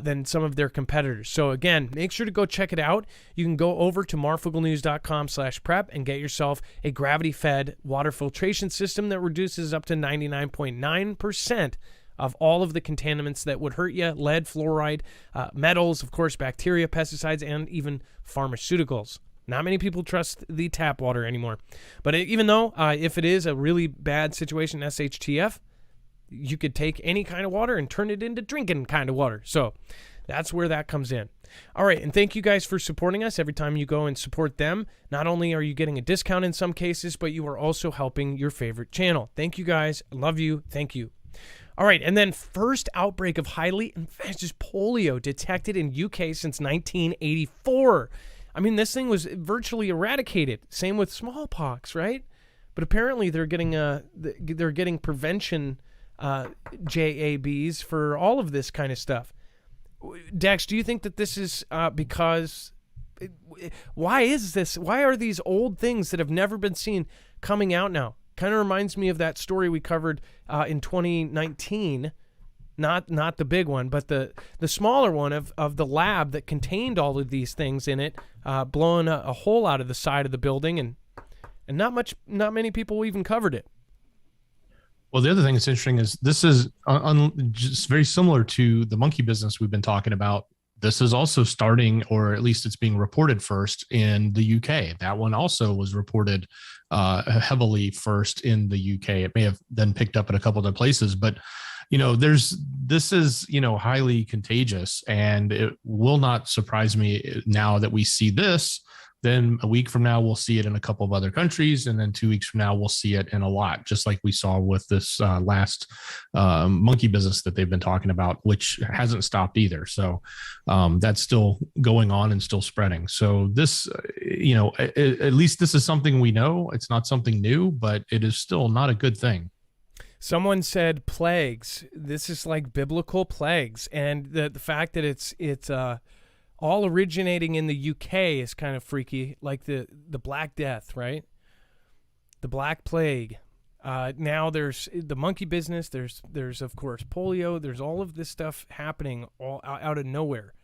than some of their competitors. So again, make sure to go check it out. You can go over to marfooglenews.com/prep and get yourself a gravity-fed water filtration system that reduces up to 99.9% of all of the contaminants that would hurt you: lead, fluoride, metals, of course, bacteria, pesticides, and even pharmaceuticals. Not many people trust the tap water anymore. But even though, if it is a really bad situation, SHTF, you could take any kind of water and turn it into drinking kind of water. So that's where that comes in. All right, and thank you guys for supporting us. Every time you go and support them, not only are you getting a discount in some cases, but you are also helping your favorite channel. Thank you guys. I love you. Thank you. All right, and then first outbreak of highly infectious polio detected in UK since 1984. I mean, this thing was virtually eradicated. Same with smallpox, right? But apparently they're getting prevention JABs for all of this kind of stuff. Dex, do you think that this is because? Why is this? Why are these old things that have never been seen coming out now? Kind of reminds me of that story we covered in 2019, not the big one, but the smaller one of the lab that contained all of these things in it, blowing a hole out of the side of the building, and not many people even covered it. Well, the other thing that's interesting is this is just very similar to the monkey business we've been talking about. This is also starting, or at least it's being reported first in the UK. That one also was reported heavily first in the UK. It may have then picked up at a couple other places, but this is highly contagious, and it will not surprise me now that we see this. Then a week from now, we'll see it in a couple of other countries. And then 2 weeks from now, we'll see it in a lot, just like we saw with this last monkey business that they've been talking about, which hasn't stopped either. So that's still going on and still spreading. So this, at least this is something we know. It's not something new, but it is still not a good thing. Someone said plagues. This is like biblical plagues. And the fact that it's all originating in the UK is kind of freaky, like the Black Death, right? The Black Plague. Now there's the monkey business. There's of course polio. There's all of this stuff happening all out of nowhere.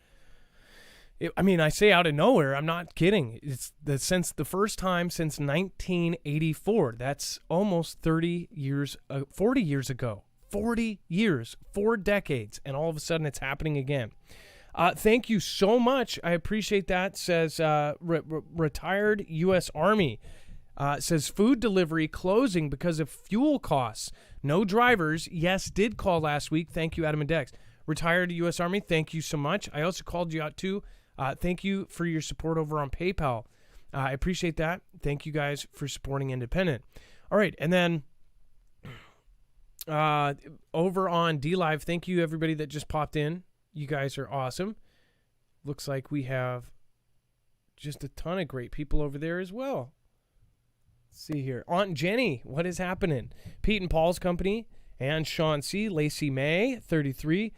I say out of nowhere. I'm not kidding. It's since the first time since 1984. That's almost 40 years ago. 40 years, 4 decades, and all of a sudden it's happening again. Thank you so much. I appreciate that. Says retired U.S. Army. Says food delivery closing because of fuel costs. No drivers. Yes, did call last week. Thank you, Adam and Dex. Retired U.S. Army. Thank you so much. I also called you out too. Thank you for your support over on PayPal. I appreciate that. Thank you guys for supporting Independent. All right, and then over on DLive, thank you everybody that just popped in. You guys are awesome. Looks like we have just a ton of great people over there as well. Let's see here. Aunt Jenny, what is happening? Pete and Paul's company, and Sean C. Lacey May, 33.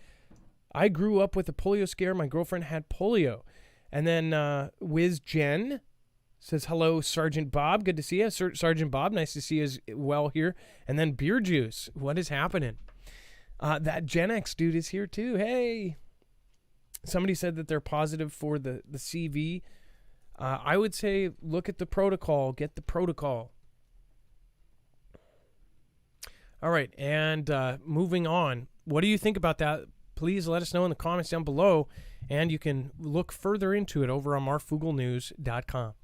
I grew up with a polio scare. My girlfriend had polio. And then Wiz Jen says, hello, Sergeant Bob. Good to see you. Sergeant Bob, nice to see you as well here. And then Beer Juice, what is happening? That Gen X dude is here too. Hey. Somebody said that they're positive for the CV. I would say look at the protocol. Get the protocol. All right, and moving on. What do you think about that? Please let us know in the comments down below, and you can look further into it over on marfooglenews.com.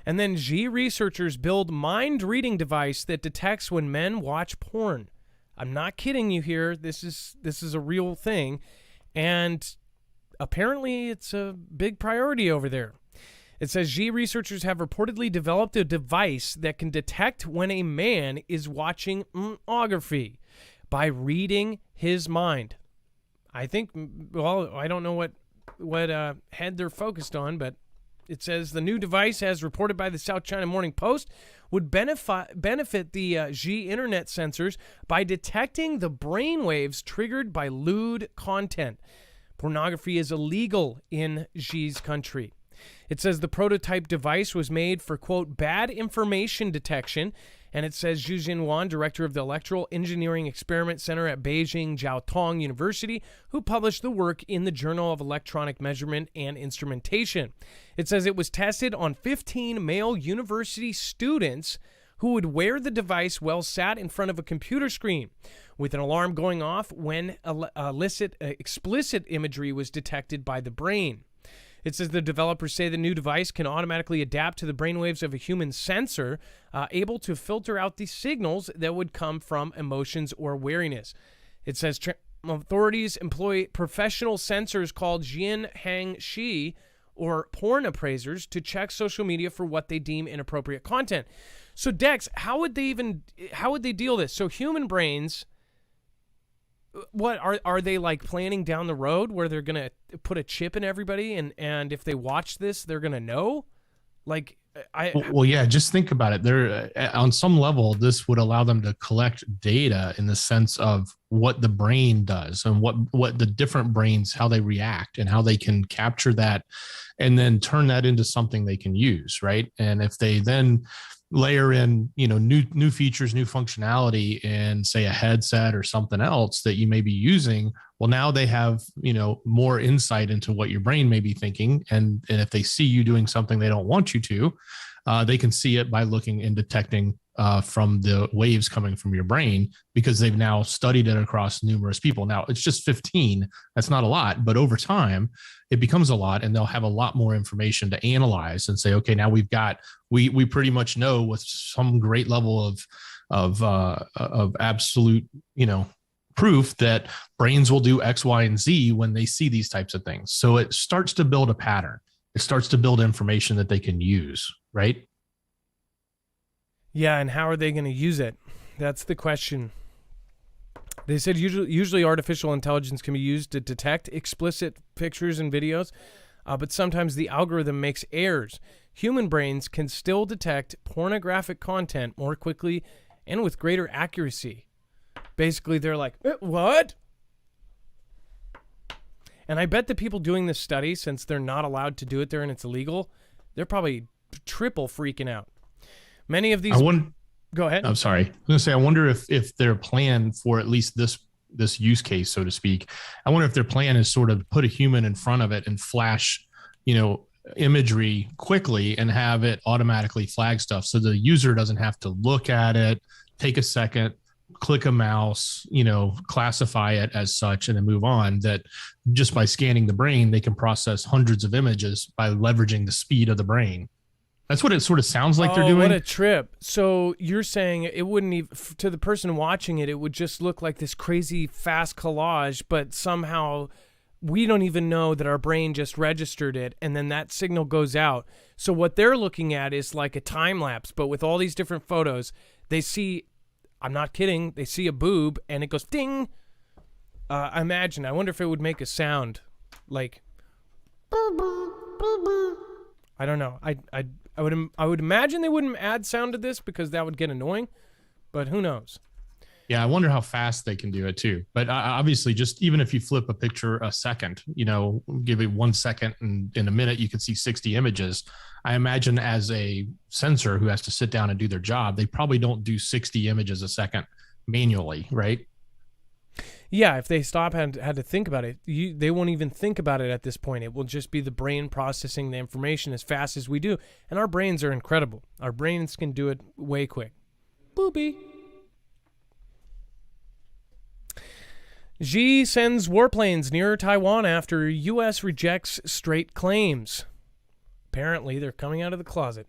And then G researchers build mind-reading device that detects when men watch porn. I'm not kidding you here. This is a real thing, and apparently it's a big priority over there. It says G researchers have reportedly developed a device that can detect when a man is watching pornography by reading his mind. I think, well, I don't know what head they're focused on, but it says the new device, as reported by the South China Morning Post, would benefit the G internet sensors by detecting the brainwaves triggered by lewd content. Pornography is illegal in Xi's country. It says the prototype device was made for, quote, bad information detection. And it says Zhu Jinwan, director of the Electrical Engineering Experiment Center at Beijing Jiao Tong University, who published the work in the Journal of Electronic Measurement and Instrumentation. It says it was tested on 15 male university students who would wear the device while sat in front of a computer screen, with an alarm going off when explicit imagery was detected by the brain. It says the developers say the new device can automatically adapt to the brainwaves of a human sensor, able to filter out the signals that would come from emotions or wariness. It says authorities employ professional sensors called Jian Hang Shi, or porn appraisers, to check social media for what they deem inappropriate content. So Dex, how would they deal this? So human brains, what are they like planning down the road where they're gonna put a chip in everybody, and if they watch this they're gonna know? Like, well, yeah, just think about it. There, on some level, this would allow them to collect data in the sense of what the brain does and what the different brains, how they react, and how they can capture that and then turn that into something they can use, right? And if they then layer in, new features, new functionality in, say, a headset or something else that you may be using, well, now they have, more insight into what your brain may be thinking. And if they see you doing something they don't want you to, they can see it by looking and detecting from the waves coming from your brain, because they've now studied it across numerous people. Now, it's just 15. That's not a lot, but over time, it becomes a lot, and they'll have a lot more information to analyze and say, okay, now we pretty much know with some great level of absolute, proof that brains will do X, Y, and Z when they see these types of things. So it starts to build a pattern. It starts to build information that they can use, right? Yeah, and how are they going to use it? That's the question. They said usually artificial intelligence can be used to detect explicit pictures and videos, but sometimes the algorithm makes errors. Human brains can still detect pornographic content more quickly and with greater accuracy. Basically, they're like, what? And I bet the people doing this study, since they're not allowed to do it there and it's illegal, they're probably triple freaking out. Many of these... Go ahead. I'm sorry. I was going to say, I wonder if their plan for at least this use case, so to speak, I wonder if their plan is sort of put a human in front of it and flash, imagery quickly and have it automatically flag stuff, so the user doesn't have to look at it, take a second, click a mouse, classify it as such, and then move on. That just by scanning the brain, they can process hundreds of images by leveraging the speed of the brain. That's what it sort of sounds like they're doing. What a trip. So you're saying it wouldn't even, to the person watching it, it would just look like this crazy fast collage, but somehow we don't even know that our brain just registered it, and then that signal goes out. So what they're looking at is like a time lapse, but with all these different photos, they see I'm not kidding. They see a boob and it goes ding. I wonder if it would make a sound like. I don't know. I would imagine they wouldn't add sound to this because that would get annoying, but who knows? Yeah, I wonder how fast they can do it too. But obviously, just even if you flip a picture a second, give it 1 second, and in a minute you can see 60 images. I imagine as a censor who has to sit down and do their job, they probably don't do 60 images a second manually, right? Yeah, if they stop and had to think about it, they won't even think about it at this point. It will just be the brain processing the information as fast as we do. And our brains are incredible. Our brains can do it way quick. Boopy. Xi sends warplanes near Taiwan after U.S. rejects straight claims. Apparently, they're coming out of the closet.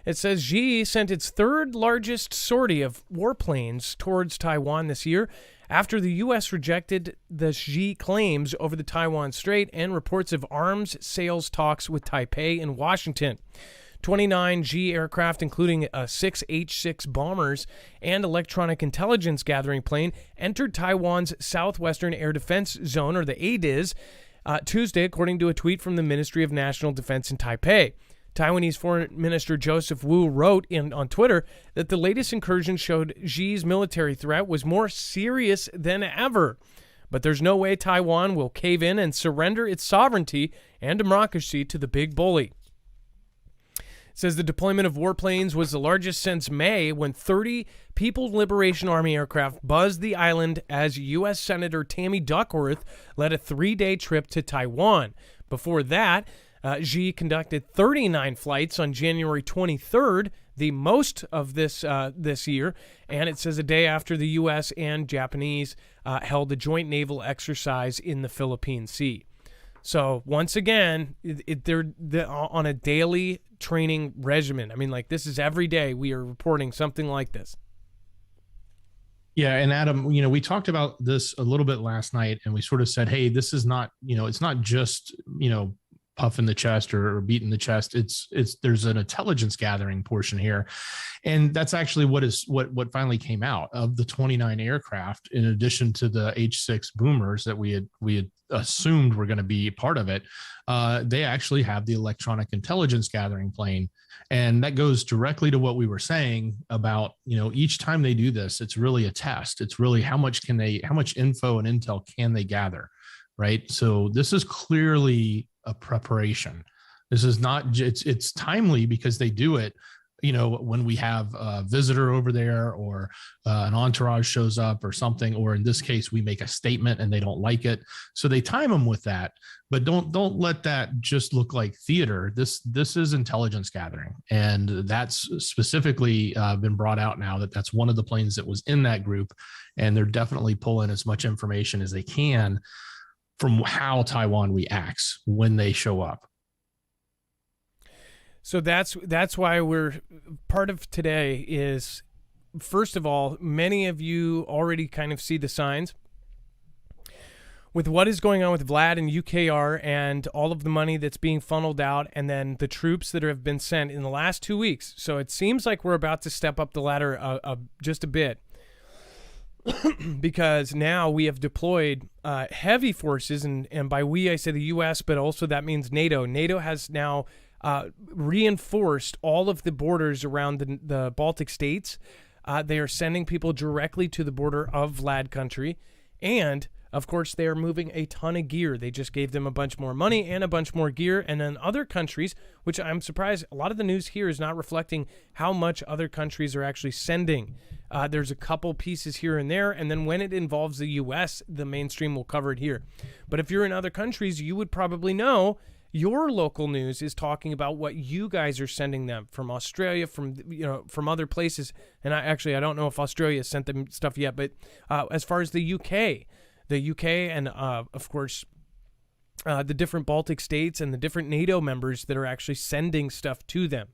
It says Xi sent its third largest sortie of warplanes towards Taiwan this year after the U.S. rejected the Xi claims over the Taiwan Strait and reports of arms sales talks with Taipei and Washington. 29 Xi aircraft, including 6 H-6 bombers and electronic intelligence gathering plane, entered Taiwan's Southwestern Air Defense Zone, or the ADIZ, Tuesday, according to a tweet from the Ministry of National Defense in Taipei. Taiwanese Foreign Minister Joseph Wu wrote on Twitter that the latest incursion showed Xi's military threat was more serious than ever. But there's no way Taiwan will cave in and surrender its sovereignty and democracy to the big bully. It says the deployment of warplanes was the largest since May, when 30 People's Liberation Army aircraft buzzed the island as U.S. Senator Tammy Duckworth led a 3-day trip to Taiwan. Before that, Xi conducted 39 flights on January 23rd, the most of this year, and it says a day after the U.S. and Japanese held a joint naval exercise in the Philippine Sea. So once again, they're on a daily training regimen. I mean, like, this is every day we are reporting something like this. Yeah. And Adam, we talked about this a little bit last night, and we sort of said, hey, this is not, it's not just, puffing the chest or beating the chest. There's an intelligence gathering portion here. And that's actually what finally came out of the 29 aircraft, in addition to the H-6 boomers that we had assumed were going to be part of it. They actually have the electronic intelligence gathering plane. And that goes directly to what we were saying about, each time they do this, it's really a test. It's really how much info and intel can they gather, right? So this is clearly a preparation. This is not, it's timely because they do it, when we have a visitor over there, or an entourage shows up or something, or in this case, we make a statement and they don't like it. So they time them with that, but don't let that just look like theater. This is intelligence gathering. And that's specifically been brought out now that's one of the planes that was in that group. And they're definitely pulling as much information as they can from how Taiwan reacts when they show up. So that's why we're part of today is, first of all, many of you already kind of see the signs with what is going on with Vlad and UKR and all of the money that's being funneled out, and then the troops that have been sent in the last 2 weeks. So it seems like we're about to step up the ladder just a bit. Because now we have deployed heavy forces, and by we I say the U.S., but also that means NATO. NATO has now reinforced all of the borders around the Baltic states. They are sending people directly to the border of Vlad country, and of course they are moving a ton of gear. They just gave them a bunch more money and a bunch more gear, and then other countries, which I'm surprised a lot of the news here is not reflecting how much other countries are actually sending. There's a couple pieces here and there, and then when it involves the U.S., the mainstream will cover it here. But if you're in other countries, you would probably know your local news is talking about what you guys are sending them from Australia, from other places. And I don't know if Australia sent them stuff yet, but as far as the UK and of course the different Baltic states and the different NATO members that are actually sending stuff to them.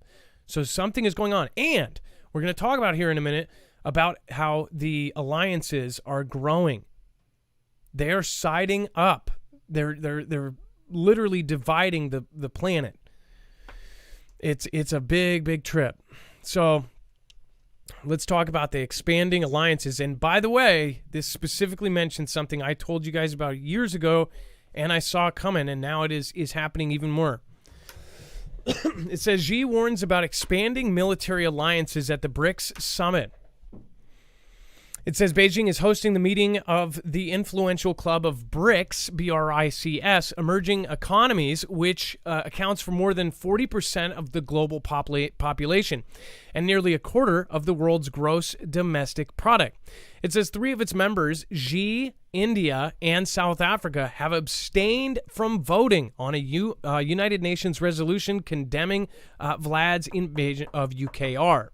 So something is going on, and we're going to talk about here in a minute about how the alliances are growing. They are siding up. They're literally dividing the planet. It's a big trip. So let's talk about the expanding alliances. And by the way, this specifically mentions something I told you guys about years ago, and I saw coming, and now it is happening even more. It says Xi warns about expanding military alliances at the BRICS summit. It says Beijing is hosting the meeting of the influential club of BRICS, B-R-I-C-S, emerging economies, which accounts for more than 40% of the global population and nearly a quarter of the world's gross domestic product. It says 3 of its members, Xi, India, and South Africa, have abstained from voting on a United Nations resolution condemning Vlad's invasion of UKR.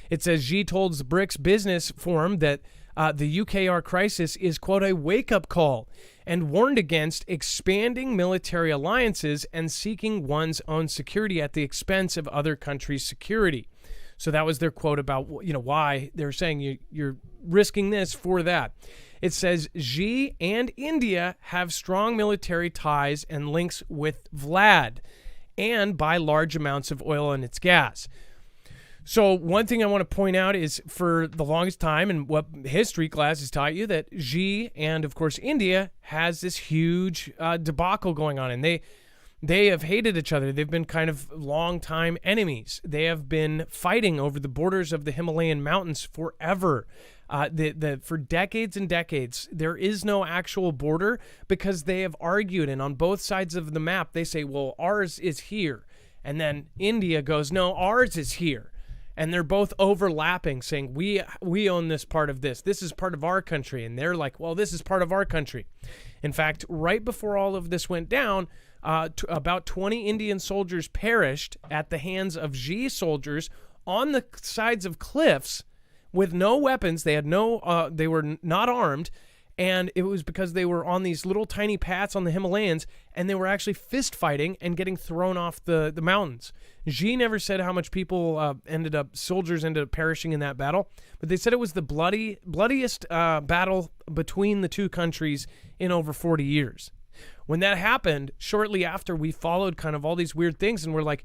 It says Xi told the BRICS Business Forum that the UKR crisis is, quote, a wake-up call, and warned against expanding military alliances and seeking one's own security at the expense of other countries' security. So that was their quote about, why they're saying you're risking this for that. It says Xi and India have strong military ties and links with Vlad and buy large amounts of oil and its gas. So one thing I want to point out is for the longest time, and what history class has taught you, that Xi and, of course, India has this huge debacle going on, and they have hated each other. They've been kind of long-time enemies. They have been fighting over the borders of the Himalayan mountains forever. For decades and decades, there is no actual border because they have argued, and on both sides of the map, they say, well, ours is here. And then India goes, no, ours is here. And they're both overlapping, saying, we own this part of this. This is part of our country. And they're like, well, this is part of our country. In fact, right before all of this went down, about 20 Indian soldiers perished at the hands of Xi soldiers on the sides of cliffs with no weapons. They had they were not armed. And it was because they were on these little tiny paths on the Himalayas, and they were actually fist fighting and getting thrown off the mountains. Xi never said how much soldiers ended up perishing in that battle, but they said it was the bloodiest battle between the two countries in over 40 years. When that happened, shortly after, we followed kind of all these weird things, and we're like,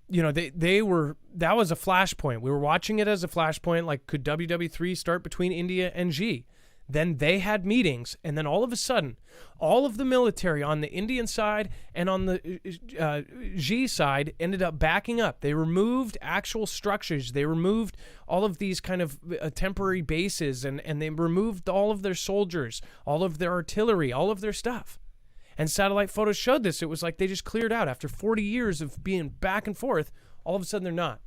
that was a flashpoint. We were watching it as a flashpoint, like, could WW3 start between India and Xi? Then they had meetings, and then all of a sudden, all of the military on the Indian side and on the Xi side ended up backing up. They removed actual structures. They removed all of these kind of temporary bases, and they removed all of their soldiers, all of their artillery, all of their stuff. And satellite photos showed this. It was like they just cleared out. After 40 years of being back and forth, all of a sudden they're not.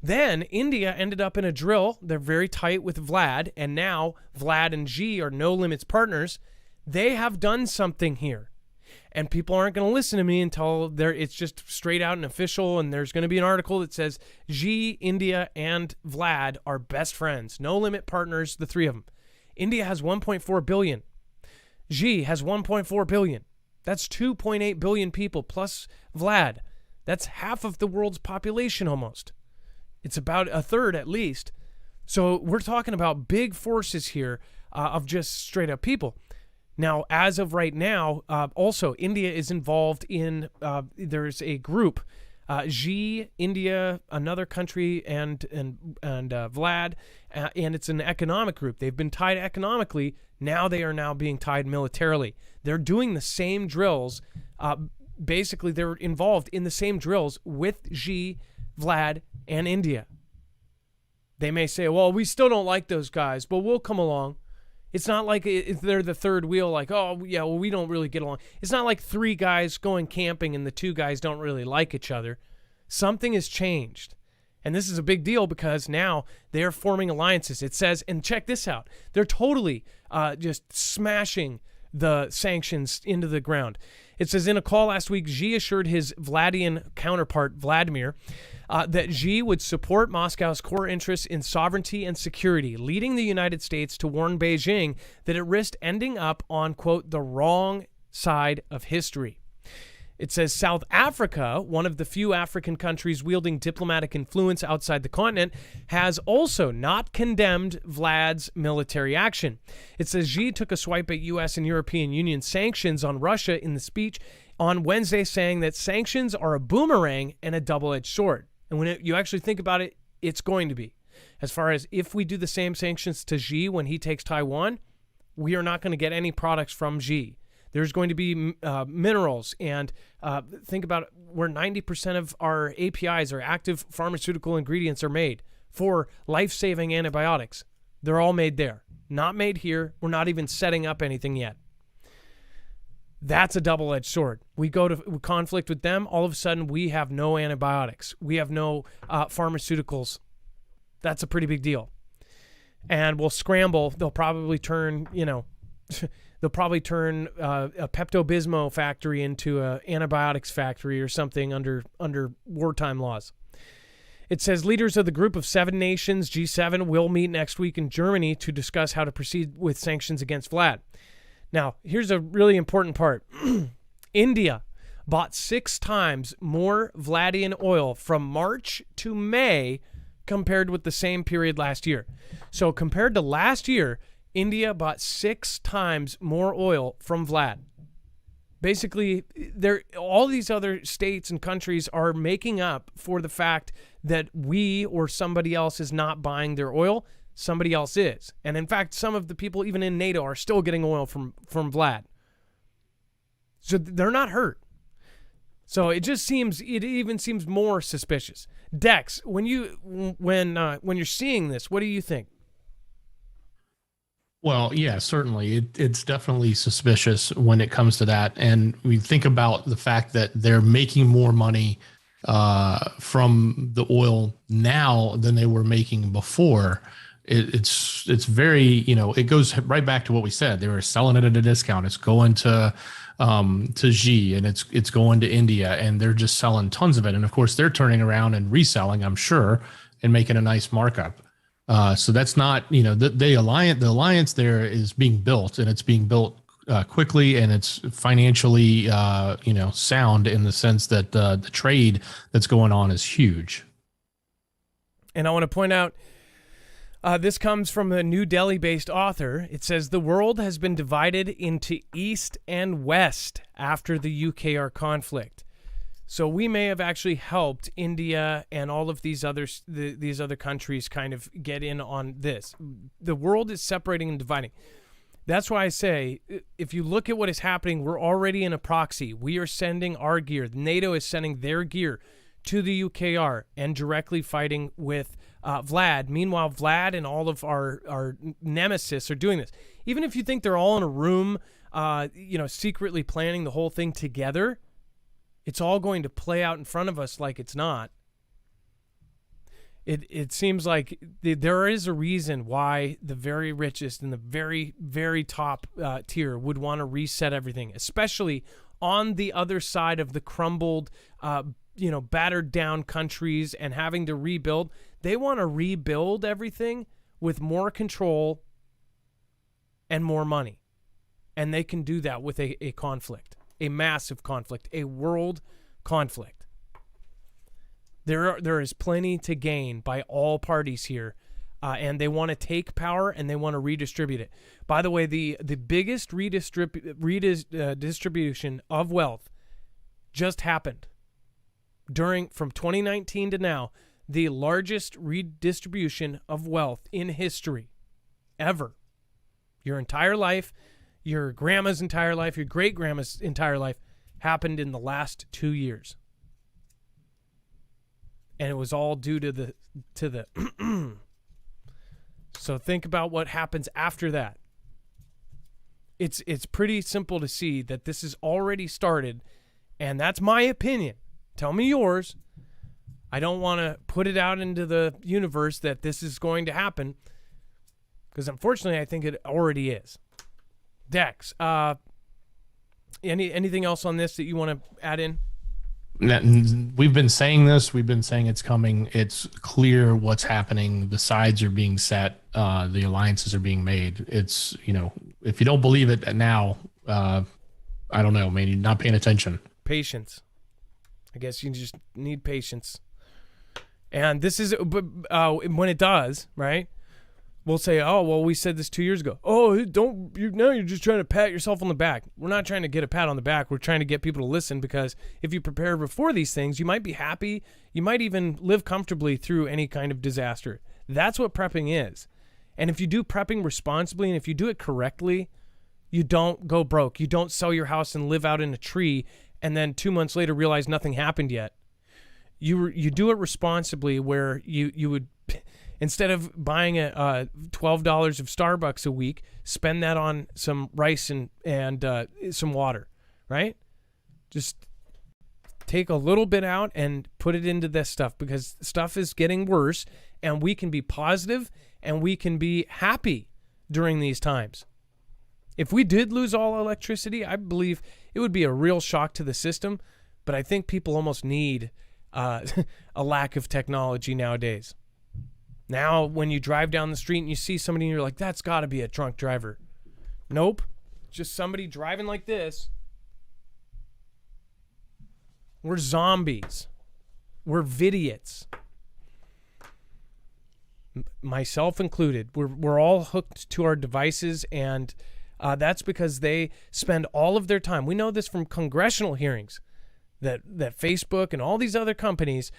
Then India ended up in a drill. They're very tight with Vlad, and now Vlad and Xi are no limits partners. They have done something here, and people aren't going to listen to me until it's just straight out and official, and there's going to be an article that says Xi, India, and Vlad are best friends, no limit partners, the 3 of them. India has 1.4 billion. Xi has 1.4 billion. That's 2.8 billion people plus Vlad. That's half of the world's population almost. It's about a third at least. So we're talking about big forces here of just straight up people. Now, as of right now, also India is involved in, there's a group, Xi, India, another country, and Vlad, and it's an economic group. They've been tied economically. Now they are now being tied militarily. They're doing the same drills. Basically, they're involved in the same drills with Xi, Vlad, and India. They may say, well, we still don't like those guys, but we'll come along. It's not like they're the third wheel, like, oh, yeah, well, we don't really get along. It's not like 3 guys going camping and the 2 guys don't really like each other. Something has changed. And this is a big deal because now they're forming alliances. It says, and check this out, they're totally just smashing the sanctions into the ground. It says, in a call last week, Xi assured his Vladian counterpart, Vladimir, that Xi would support Moscow's core interests in sovereignty and security, leading the United States to warn Beijing that it risked ending up on, quote, the wrong side of history. It says South Africa, one of the few African countries wielding diplomatic influence outside the continent, has also not condemned Vlad's military action. It says Xi took a swipe at U.S. and European Union sanctions on Russia in the speech on Wednesday, saying that sanctions are a boomerang and a double-edged sword. And when you actually think about it, it's going to be. as far as if we do the same sanctions to Xi when he takes Taiwan, we are not going to get any products from Xi. There's going to be minerals, and think about where 90% of our APIs, or active pharmaceutical ingredients, are made for life-saving antibiotics. They're all made there. Not made here. We're not even setting up anything yet. That's a double-edged sword. We go to conflict with them, all of a sudden we have no antibiotics. We have no pharmaceuticals. That's a pretty big deal. And we'll scramble. They'll probably turn, a Pepto-Bismol factory into a antibiotics factory or something under wartime laws. It says leaders of the group of 7 nations, G7, will meet next week in Germany to discuss how to proceed with sanctions against Vlad. Now, here's a really important part. India bought 6 times more Vladian oil from March to May compared with the same period last year. So compared to last year, India bought 6 times more oil from Vlad. Basically, all these other states and countries are making up for the fact that we or somebody else is not buying their oil. Somebody else is. And in fact, some of the people even in NATO are still getting oil from Vlad. So they're not hurt. So it even seems more suspicious. Dex, when you're seeing this, what do you think? Well, yeah, certainly. It's definitely suspicious when it comes to that. And we think about the fact that they're making more money from the oil now than they were making before. It's very, it goes right back to what we said. They were selling it at a discount. It's going to Xi, and it's going to India, and they're just selling tons of it. And of course, they're turning around and reselling, I'm sure, and making a nice markup. So that's not, the alliance there is being built, and it's being built quickly, and it's financially, sound in the sense that the trade that's going on is huge. And I want to point out, this comes from a New Delhi-based author. It says, the world has been divided into East and West after the UKR conflict. So we may have actually helped India and all of these other countries kind of get in on this. The world is separating and dividing. That's why I say, if you look at what is happening, we're already in a proxy. We are sending our gear. NATO is sending their gear to the UKR and directly fighting with Vlad. Meanwhile, Vlad and all of our nemesis are doing this. Even if you think they're all in a room, secretly planning the whole thing together, it's all going to play out in front of us like it's not. It seems like there is a reason why the very richest and the very, very top tier would want to reset everything, especially on the other side of the crumbled, battered down countries and having to rebuild. They want to rebuild everything with more control and more money. And they can do that with a conflict, a massive conflict, a world conflict. There is plenty to gain by all parties here, and they want to take power and they want to redistribute it. By the way, the biggest distribution of wealth just happened from 2019 to now. The largest redistribution of wealth in history ever. Your entire life, your grandma's entire life, your great-grandma's entire life happened in the last 2 years. And it was all due to the So think about what happens after that. It's pretty simple to see that this has already started, and that's my opinion. Tell me yours. I don't want to put it out into the universe that this is going to happen, because unfortunately I think it already is. Dex, anything else on this that you want to add in? We've been saying this. We've been saying it's coming. It's clear what's happening. The sides are being set. The alliances are being made. It's, if you don't believe it now, I don't know, man, you're not paying attention. Patience. I guess you just need patience. And this is, when it does, right? We'll say, oh, well, we said this 2 years ago. Oh, you're just trying to pat yourself on the back. We're not trying to get a pat on the back. We're trying to get people to listen, because if you prepare before these things, you might be happy. You might even live comfortably through any kind of disaster. That's what prepping is. And if you do prepping responsibly and if you do it correctly, you don't go broke. You don't sell your house and live out in a tree and then 2 months later realize nothing happened yet. You do it responsibly, where you would, instead of buying a $12 of Starbucks a week, spend that on some rice and some water, right? Just take a little bit out and put it into this stuff, because stuff is getting worse, and we can be positive and we can be happy during these times. If we did lose all electricity, I believe it would be a real shock to the system, but I think people almost need a lack of technology nowadays. Now, when you drive down the street and you see somebody and you're like, that's got to be a drunk driver. Nope. Just somebody driving like this. We're zombies. We're vidiots. Myself included. We're all hooked to our devices, and that's because they spend all of their time. We know this from congressional hearings, that Facebook and all these other companies,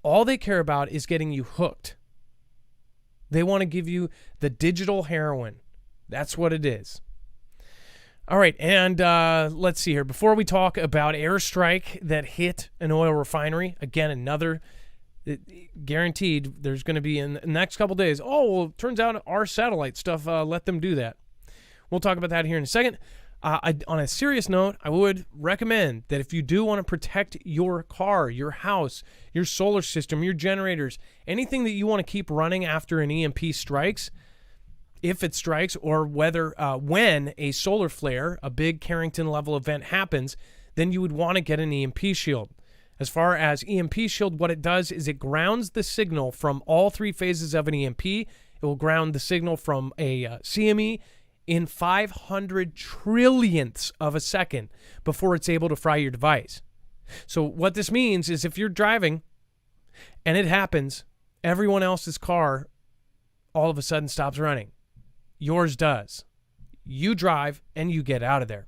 all they care about is getting you hooked. They want to give you the digital heroin. That's what it is. All right, and let's see here. Before we talk about airstrike that hit an oil refinery, again, another guaranteed there's going to be in the next couple days. Oh, well, it turns out our satellite stuff let them do that. We'll talk about that here in a second. On a serious note, I would recommend that if you do want to protect your car, your house, your solar system, your generators, anything that you want to keep running after an EMP strikes, if it strikes, or whether when a solar flare, a big Carrington level event happens, then you would want to get an EMP shield. As far as EMP shield, what it does is it grounds the signal from all three phases of an EMP. It will ground the signal from a CME in 500 trillionths of a second before it's able to fry your device. So what this means is if you're driving and it happens, everyone else's car all of a sudden stops running. Yours does. You drive and you get out of there.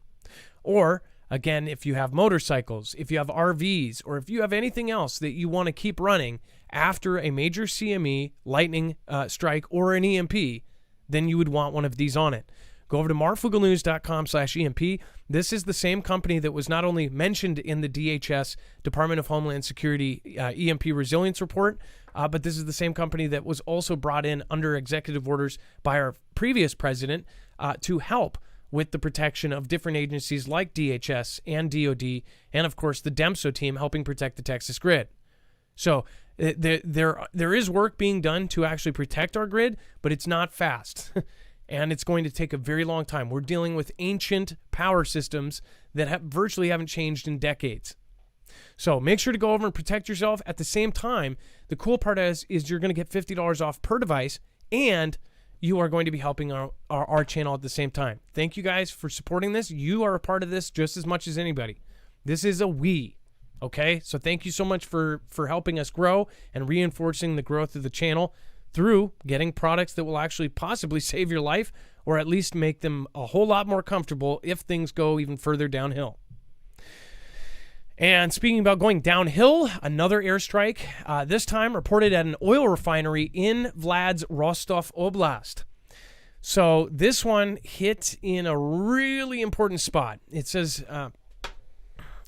Or, again, if you have motorcycles, if you have RVs, or if you have anything else that you want to keep running after a major CME, lightning strike, or an EMP, then you would want one of these on it. Go over to marfooglenews.com/EMP. This is the same company that was not only mentioned in the DHS, Department of Homeland Security EMP Resilience Report, but this is the same company that was also brought in under executive orders by our previous president to help with the protection of different agencies like DHS and DOD, and of course the DEMSO team helping protect the Texas grid. So there is work being done to actually protect our grid, but it's not fast. And it's going to take a very long time. We're dealing with ancient power systems that virtually haven't changed in decades. So make sure to go over and protect yourself. At the same time, the cool part is you're going to get $50 off per device, and you are going to be helping our channel at the same time. Thank you guys for supporting this. You are a part of this just as much as anybody. This is a we. Okay? So thank you so much for helping us grow and reinforcing the growth of the channel through getting products that will actually possibly save your life, or at least make them a whole lot more comfortable if things go even further downhill. And speaking about going downhill, another airstrike, this time reported at an oil refinery in Vlad's Rostov Oblast. So this one hit in a really important spot. It says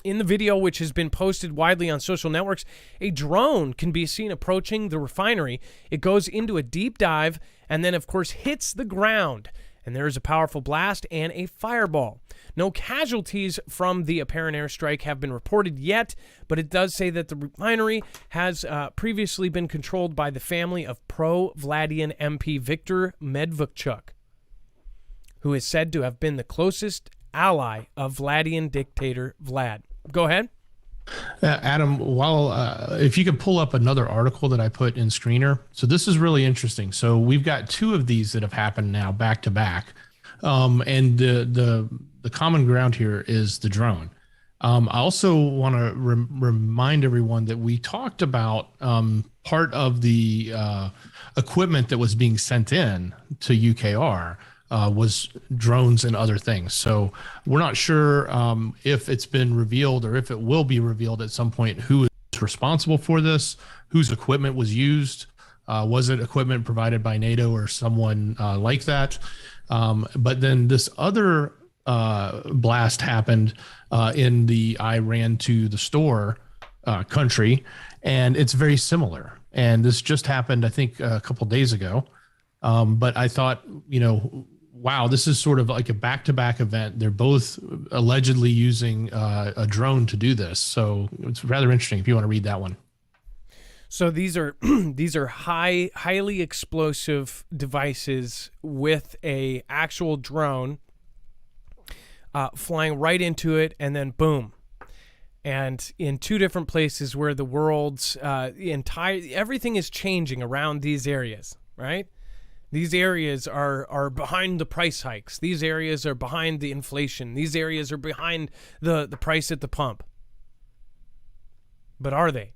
in the video, which has been posted widely on social networks, a drone can be seen approaching the refinery. It goes into a deep dive and then, of course, hits the ground. And there is a powerful blast and a fireball. No casualties from the apparent airstrike have been reported yet, but it does say that the refinery has previously been controlled by the family of pro-Vladian MP Viktor Medvedchuk, who is said to have been the closest ally of Vladian dictator Vlad. Go ahead. Adam, if you could pull up another article that I put in Screener. So this is really interesting. So we've got two of these that have happened now back to back. And the common ground here is the drone. I also want to remind everyone that we talked about part of the equipment that was being sent in to UKR was drones and other things. So we're not sure if it's been revealed or if it will be revealed at some point who is responsible for this, whose equipment was used. Was it equipment provided by NATO or someone like that? But then this other blast happened in the I ran to the store country, and it's very similar. And this just happened, I think, a couple days ago. But I thought, wow, this is sort of like a back-to-back event. They're both allegedly using a drone to do this. So it's rather interesting if you want to read that one. So these are these are highly explosive devices with a actual drone flying right into it, and then boom. And in two different places where the world's everything is changing around these areas, right? These areas are behind the price hikes. These areas are behind the inflation. These areas are behind the price at the pump. But are they?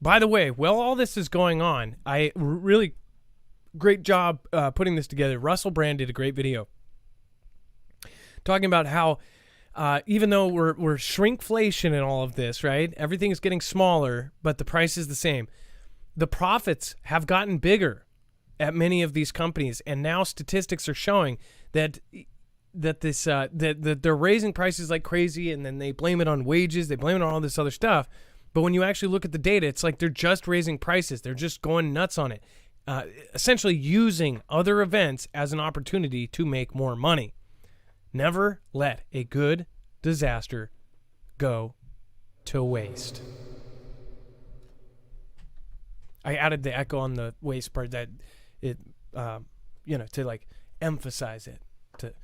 By the way, while all this is going on, I really great job putting this together. Russell Brand did a great video talking about how even though we're shrinkflation in all of this, right? Everything is getting smaller, but the price is the same. The profits have gotten bigger at many of these companies, and now statistics are showing that they're raising prices like crazy, and then they blame it on wages, they blame it on all this other stuff. But when you actually look at the data, it's like they're just raising prices. They're just going nuts on it, essentially using other events as an opportunity to make more money. Never let a good disaster go to waste. I added the echo on the waste part that it, to like emphasize it. To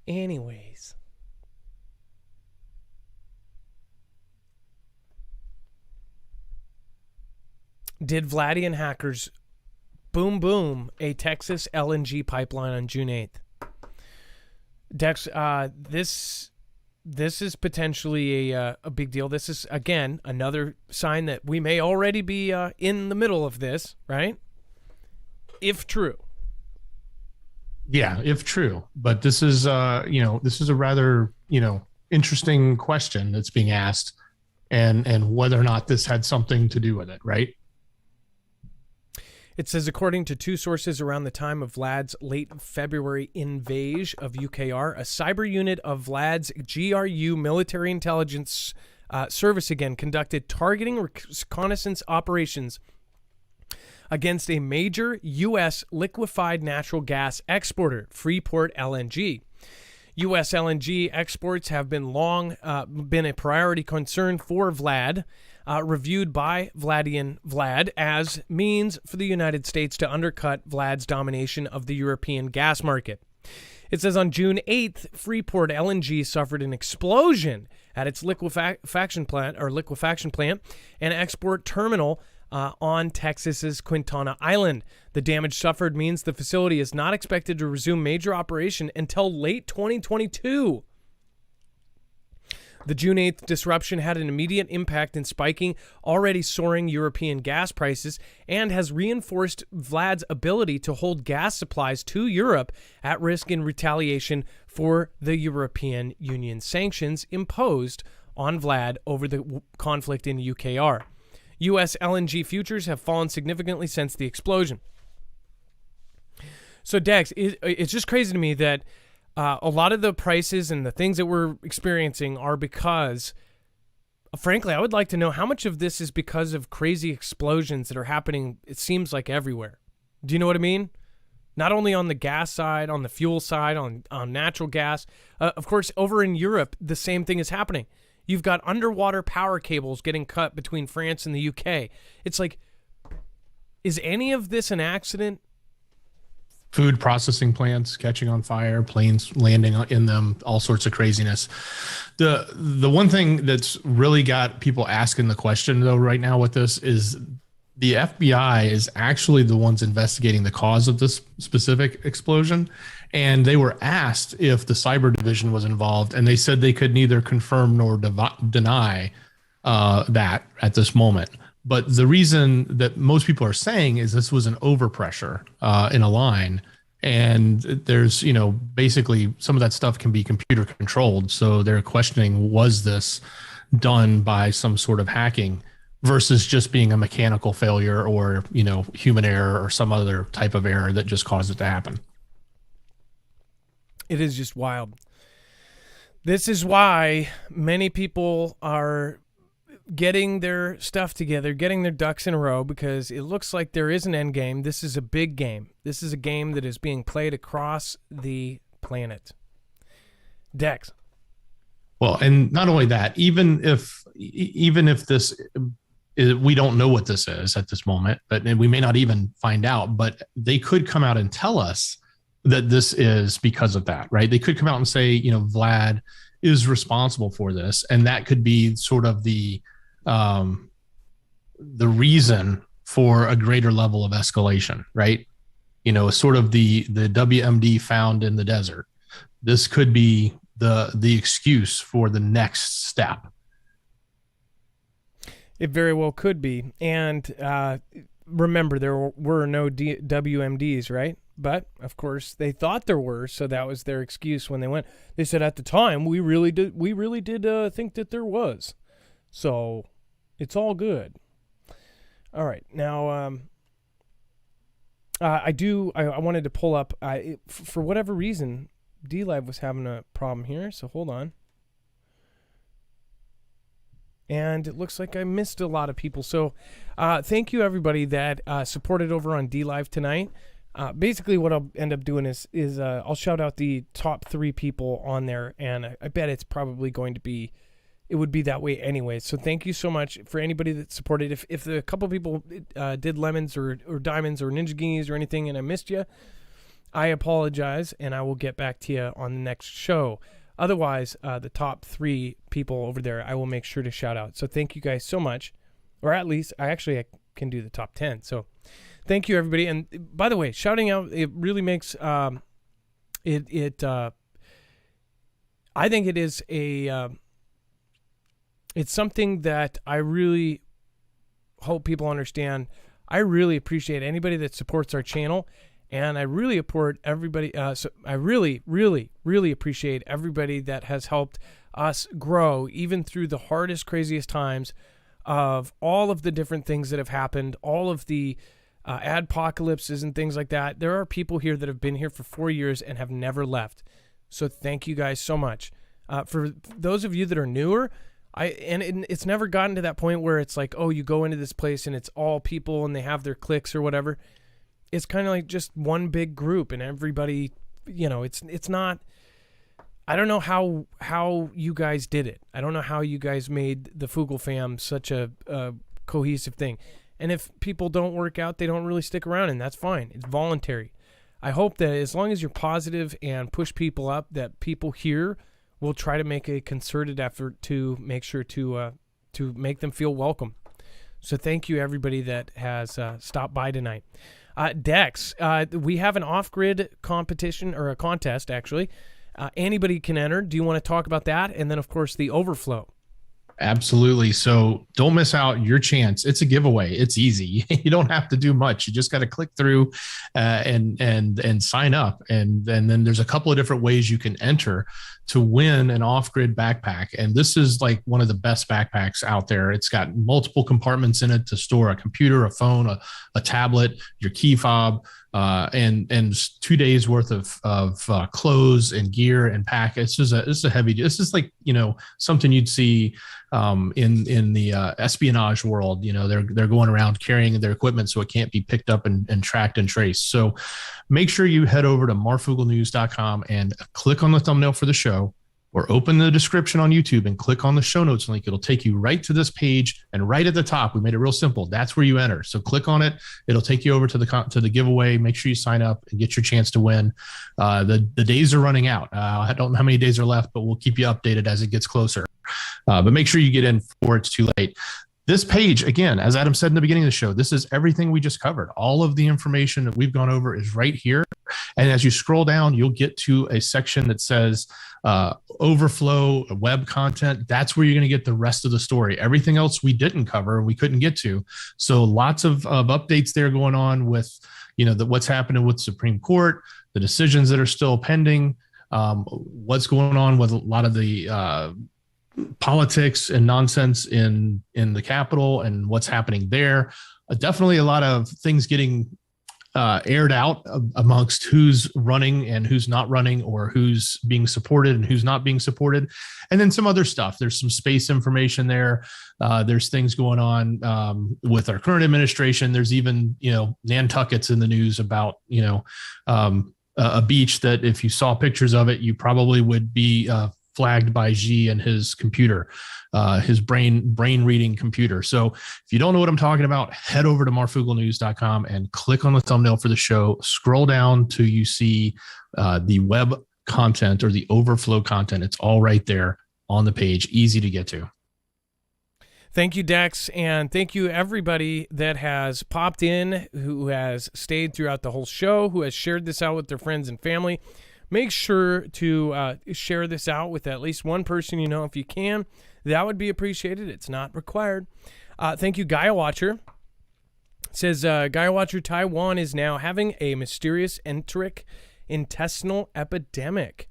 anyways. Did Vladian hackers boom a Texas LNG pipeline on June 8th? Dex, this is potentially a big deal. This is, again, another sign that we may already be in the middle of this, right? If true. Yeah, if true. But this is, this is a rather, interesting question that's being asked, and whether or not this had something to do with it, right? It says, according to two sources around the time of Vlad's late February invasion of UKR, a cyber unit of Vlad's GRU military intelligence service again conducted targeting reconnaissance operations against a major U.S. liquefied natural gas exporter, Freeport LNG. U.S. LNG exports have been long been a priority concern for Vlad, reviewed by Vlad as means for the United States to undercut Vlad's domination of the European gas market. It says on June 8th, Freeport LNG suffered an explosion at its liquefaction plant and export terminal on Texas's Quintana Island. The damage suffered means the facility is not expected to resume major operation until late 2022. The June 8th disruption had an immediate impact in spiking already soaring European gas prices and has reinforced Vlad's ability to hold gas supplies to Europe at risk in retaliation for the European Union sanctions imposed on Vlad over the conflict in UKR. U.S. LNG futures have fallen significantly since the explosion. So, Dex, it's just crazy to me that a lot of the prices and the things that we're experiencing are because, frankly, I would like to know how much of this is because of crazy explosions that are happening, it seems like everywhere. Do you know what I mean? Not only on the gas side, on the fuel side, on natural gas. Of course, over in Europe, the same thing is happening. You've got underwater power cables getting cut between France and the UK. It's like, is any of this an accident? Food processing plants catching on fire, planes landing in them, all sorts of craziness. The one thing that's really got people asking the question, though, right now with this is the FBI is actually the ones investigating the cause of this specific explosion. And they were asked if the cyber division was involved, and they said they could neither confirm nor deny that at this moment. But the reason that most people are saying is this was an overpressure in a line, And there's, basically some of that stuff can be computer controlled. So they're questioning, was this done by some sort of hacking versus just being a mechanical failure or, human error or some other type of error that just caused it to happen. It is just wild. This is why many people are getting their stuff together, getting their ducks in a row, because it looks like there is an end game. This is a big game. This is a game that is being played across the planet. Dex. Well, and not only that, even if this is, we don't know what this is at this moment, but and we may not even find out, but they could come out and tell us that this is because of that, right? They could come out and say, Vlad is responsible for this, and that could be sort of the reason for a greater level of escalation, right? Sort of the WMD found in the desert. This could be the excuse for the next step. It very well could be. And remember, there were no WMDs, right? But, of course, they thought there were, so that was their excuse when they went. They said at the time, we really did think that there was. So it's all good. All right. Now, I wanted to pull up, for whatever reason, DLive was having a problem here, so hold on. And it looks like I missed a lot of people. So thank you, everybody that supported over on DLive tonight. Basically, what I'll end up doing is I'll shout out the top 3 people on there, and I bet it's probably going to be, it would be that way anyway. So thank you so much for anybody that supported. If a couple people did lemons or diamonds or ninja guineas or anything and I missed you, I apologize, and I will get back to you on the next show. Otherwise, the top 3 people over there, I will make sure to shout out. So thank you guys so much. Or at least, I can do the top 10. So thank you, everybody. And by the way, shouting out, it really makes I think it is it's something that I really hope people understand. I really appreciate anybody that supports our channel, and I really appreciate everybody. So I really, really, really appreciate everybody that has helped us grow, even through the hardest, craziest times of all of the different things that have happened, all of the adpocalypses and things like that. There are people here that have been here for 4 years and have never left. So thank you guys so much. For those of you that are newer, it's never gotten to that point where it's like, oh, you go into this place and it's all people and they have their cliques or whatever. It's kind of like just one big group, and everybody, it's not. I don't know how you guys did it. I don't know how you guys made the Foogle fam such a cohesive thing. And if people don't work out, they don't really stick around, and that's fine. It's voluntary. I hope that as long as you're positive and push people up, that people here will try to make a concerted effort to make sure to make them feel welcome. So thank you, everybody that has stopped by tonight. Dex, we have an off-grid competition, or a contest, actually. Anybody can enter. Do you want to talk about that? And then, of course, the overflow. Absolutely. So don't miss out your chance. It's a giveaway. It's easy. You don't have to do much. You just got to click through and sign up. And then there's a couple of different ways you can enter to win an off-grid backpack. And this is like one of the best backpacks out there. It's got multiple compartments in it to store a computer, a phone, a tablet, your key fob, and 2 days worth of clothes and gear and pack. This is a heavy. This is like, something you'd see in the espionage world. They're going around carrying their equipment so it can't be picked up and tracked and traced. So make sure you head over to marfooglenews.com and click on the thumbnail for the show, or open the description on YouTube and click on the show notes link. It'll take you right to this page, and right at the top, we made it real simple. That's where you enter. So click on it. It'll take you over to the giveaway. Make sure you sign up and get your chance to win. The days are running out. I don't know how many days are left, but we'll keep you updated as it gets closer. But make sure you get in before it's too late. This page, again, as Adam said in the beginning of the show, this is everything we just covered. All of the information that we've gone over is right here. And as you scroll down, you'll get to a section that says overflow, web content. That's where you're going to get the rest of the story. Everything else we didn't cover, we couldn't get to. So lots of updates there going on with what's happening with Supreme Court, the decisions that are still pending, what's going on with a lot of the politics and nonsense in the Capitol and what's happening there. Definitely a lot of things getting aired out amongst who's running and who's not running, or who's being supported and who's not being supported. And then some other stuff. There's some space information there. There's things going on with our current administration. There's even, Nantucket's in the news about, a beach that if you saw pictures of it, you probably would be flagged by Xi and his computer, his brain reading computer. So if you don't know what I'm talking about, head over to marfooglenews.com and click on the thumbnail for the show. Scroll down till you see the web content or the overflow content. It's all right there on the page, easy to get to. Thank you, Dex, and thank you everybody that has popped in, who has stayed throughout the whole show, who has shared this out with their friends and family. Make sure to share this out with at least one person if you can. That would be appreciated. It's not required. Thank you, Gaia Watcher. It says, Gaia Watcher, Taiwan is now having a mysterious enteric intestinal epidemic.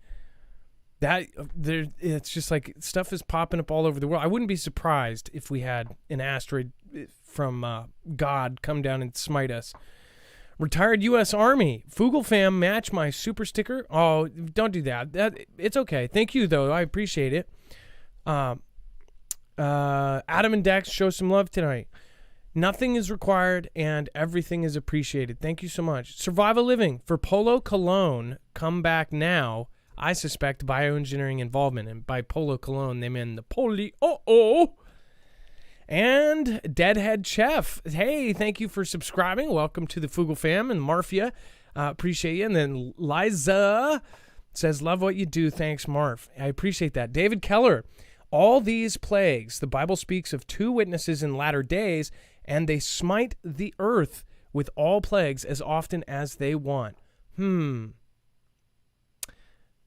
It's just like stuff is popping up all over the world. I wouldn't be surprised if we had an asteroid from God come down and smite us. Retired U.S. Army. Foogle fam, match my super sticker. Oh, don't do that. It's okay. Thank you, though. I appreciate it. Adam and Dex, show some love tonight. Nothing is required and everything is appreciated. Thank you so much. Survival Living. For Polo Cologne, come back now. I suspect bioengineering involvement. And by Polo Cologne, they mean the Polio. And Deadhead Chef. Hey, thank you for subscribing. Welcome to the Foogle fam and Marfia. Appreciate you. And then Liza says, love what you do. Thanks, Marf. I appreciate that. David Keller. All these plagues, the Bible speaks of 2 witnesses in latter days, and they smite the earth with all plagues as often as they want.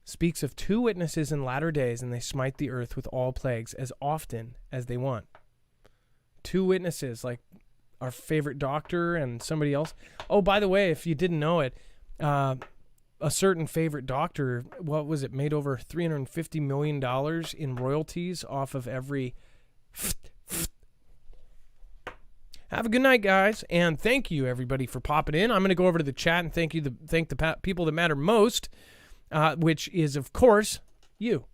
Speaks of 2 witnesses in latter days, and they smite the earth with all plagues as often as they want. 2 witnesses, like our favorite doctor and somebody else. Oh, by the way, if you didn't know it, a certain favorite doctor, what was it, made over $350 million in royalties off of every... Have a good night, guys, and thank you, everybody, for popping in. I'm going to go over to the chat and thank the people that matter most, which is, of course, you.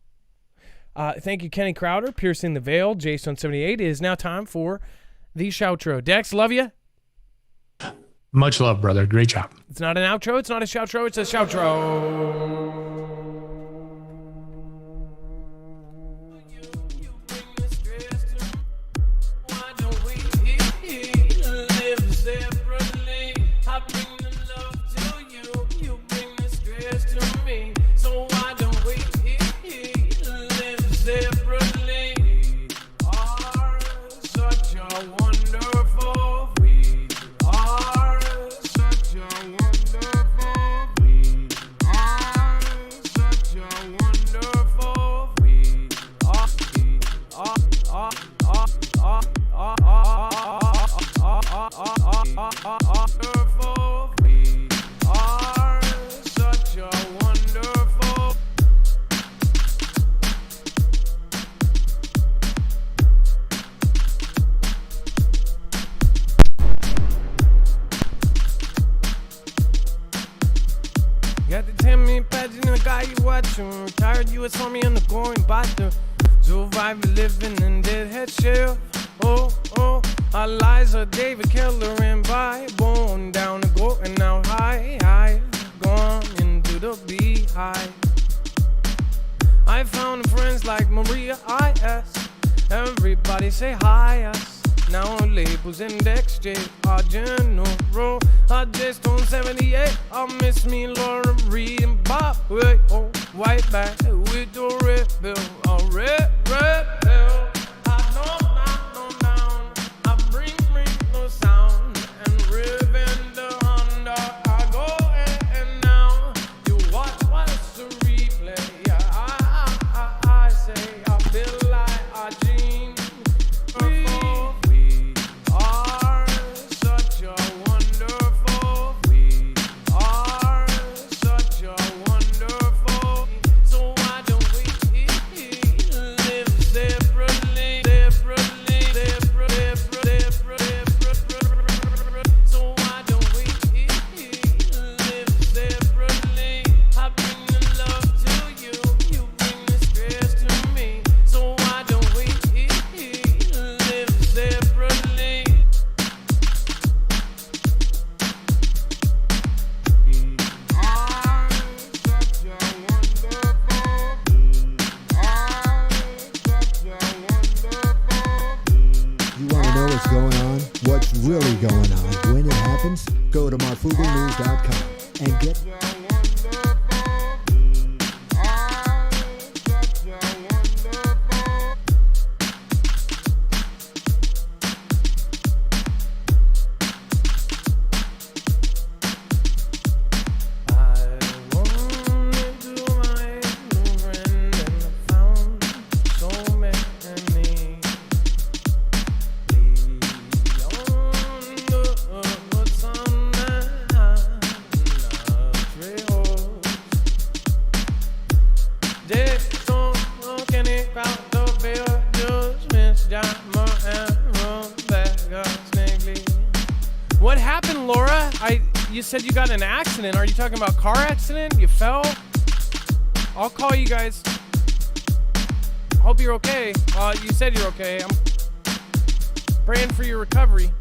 Thank you, Kenny Crowder, Piercing the Veil, Jason78. It is now time for the shoutro. Dex, love you. Much love, brother. Great job. It's not an outro. It's not a shoutro. It's a shoutro. Retired U.S. Army undergoing by the survivor living in deadhead shell. Oh, Eliza, David Keller, and by born down to go and now high. Gone into the beehive. I found friends like Maria I.S. Everybody say hi us. Now labels index J are general. I just on 78. I miss me Laura Reed and Bob. Oh, white back with the red bill. A red bill. I don't down. I bring no sound. And ribbon the Honda. I go and now. You watch the replay. Yeah, I say I feel like a gene. We are such a wonderful. We SpaceX.com and get What happened, Laura? You said you got in an accident. Are you talking about car accident? You fell? I'll call you guys. Hope you're okay. You said you're okay. I'm praying for your recovery.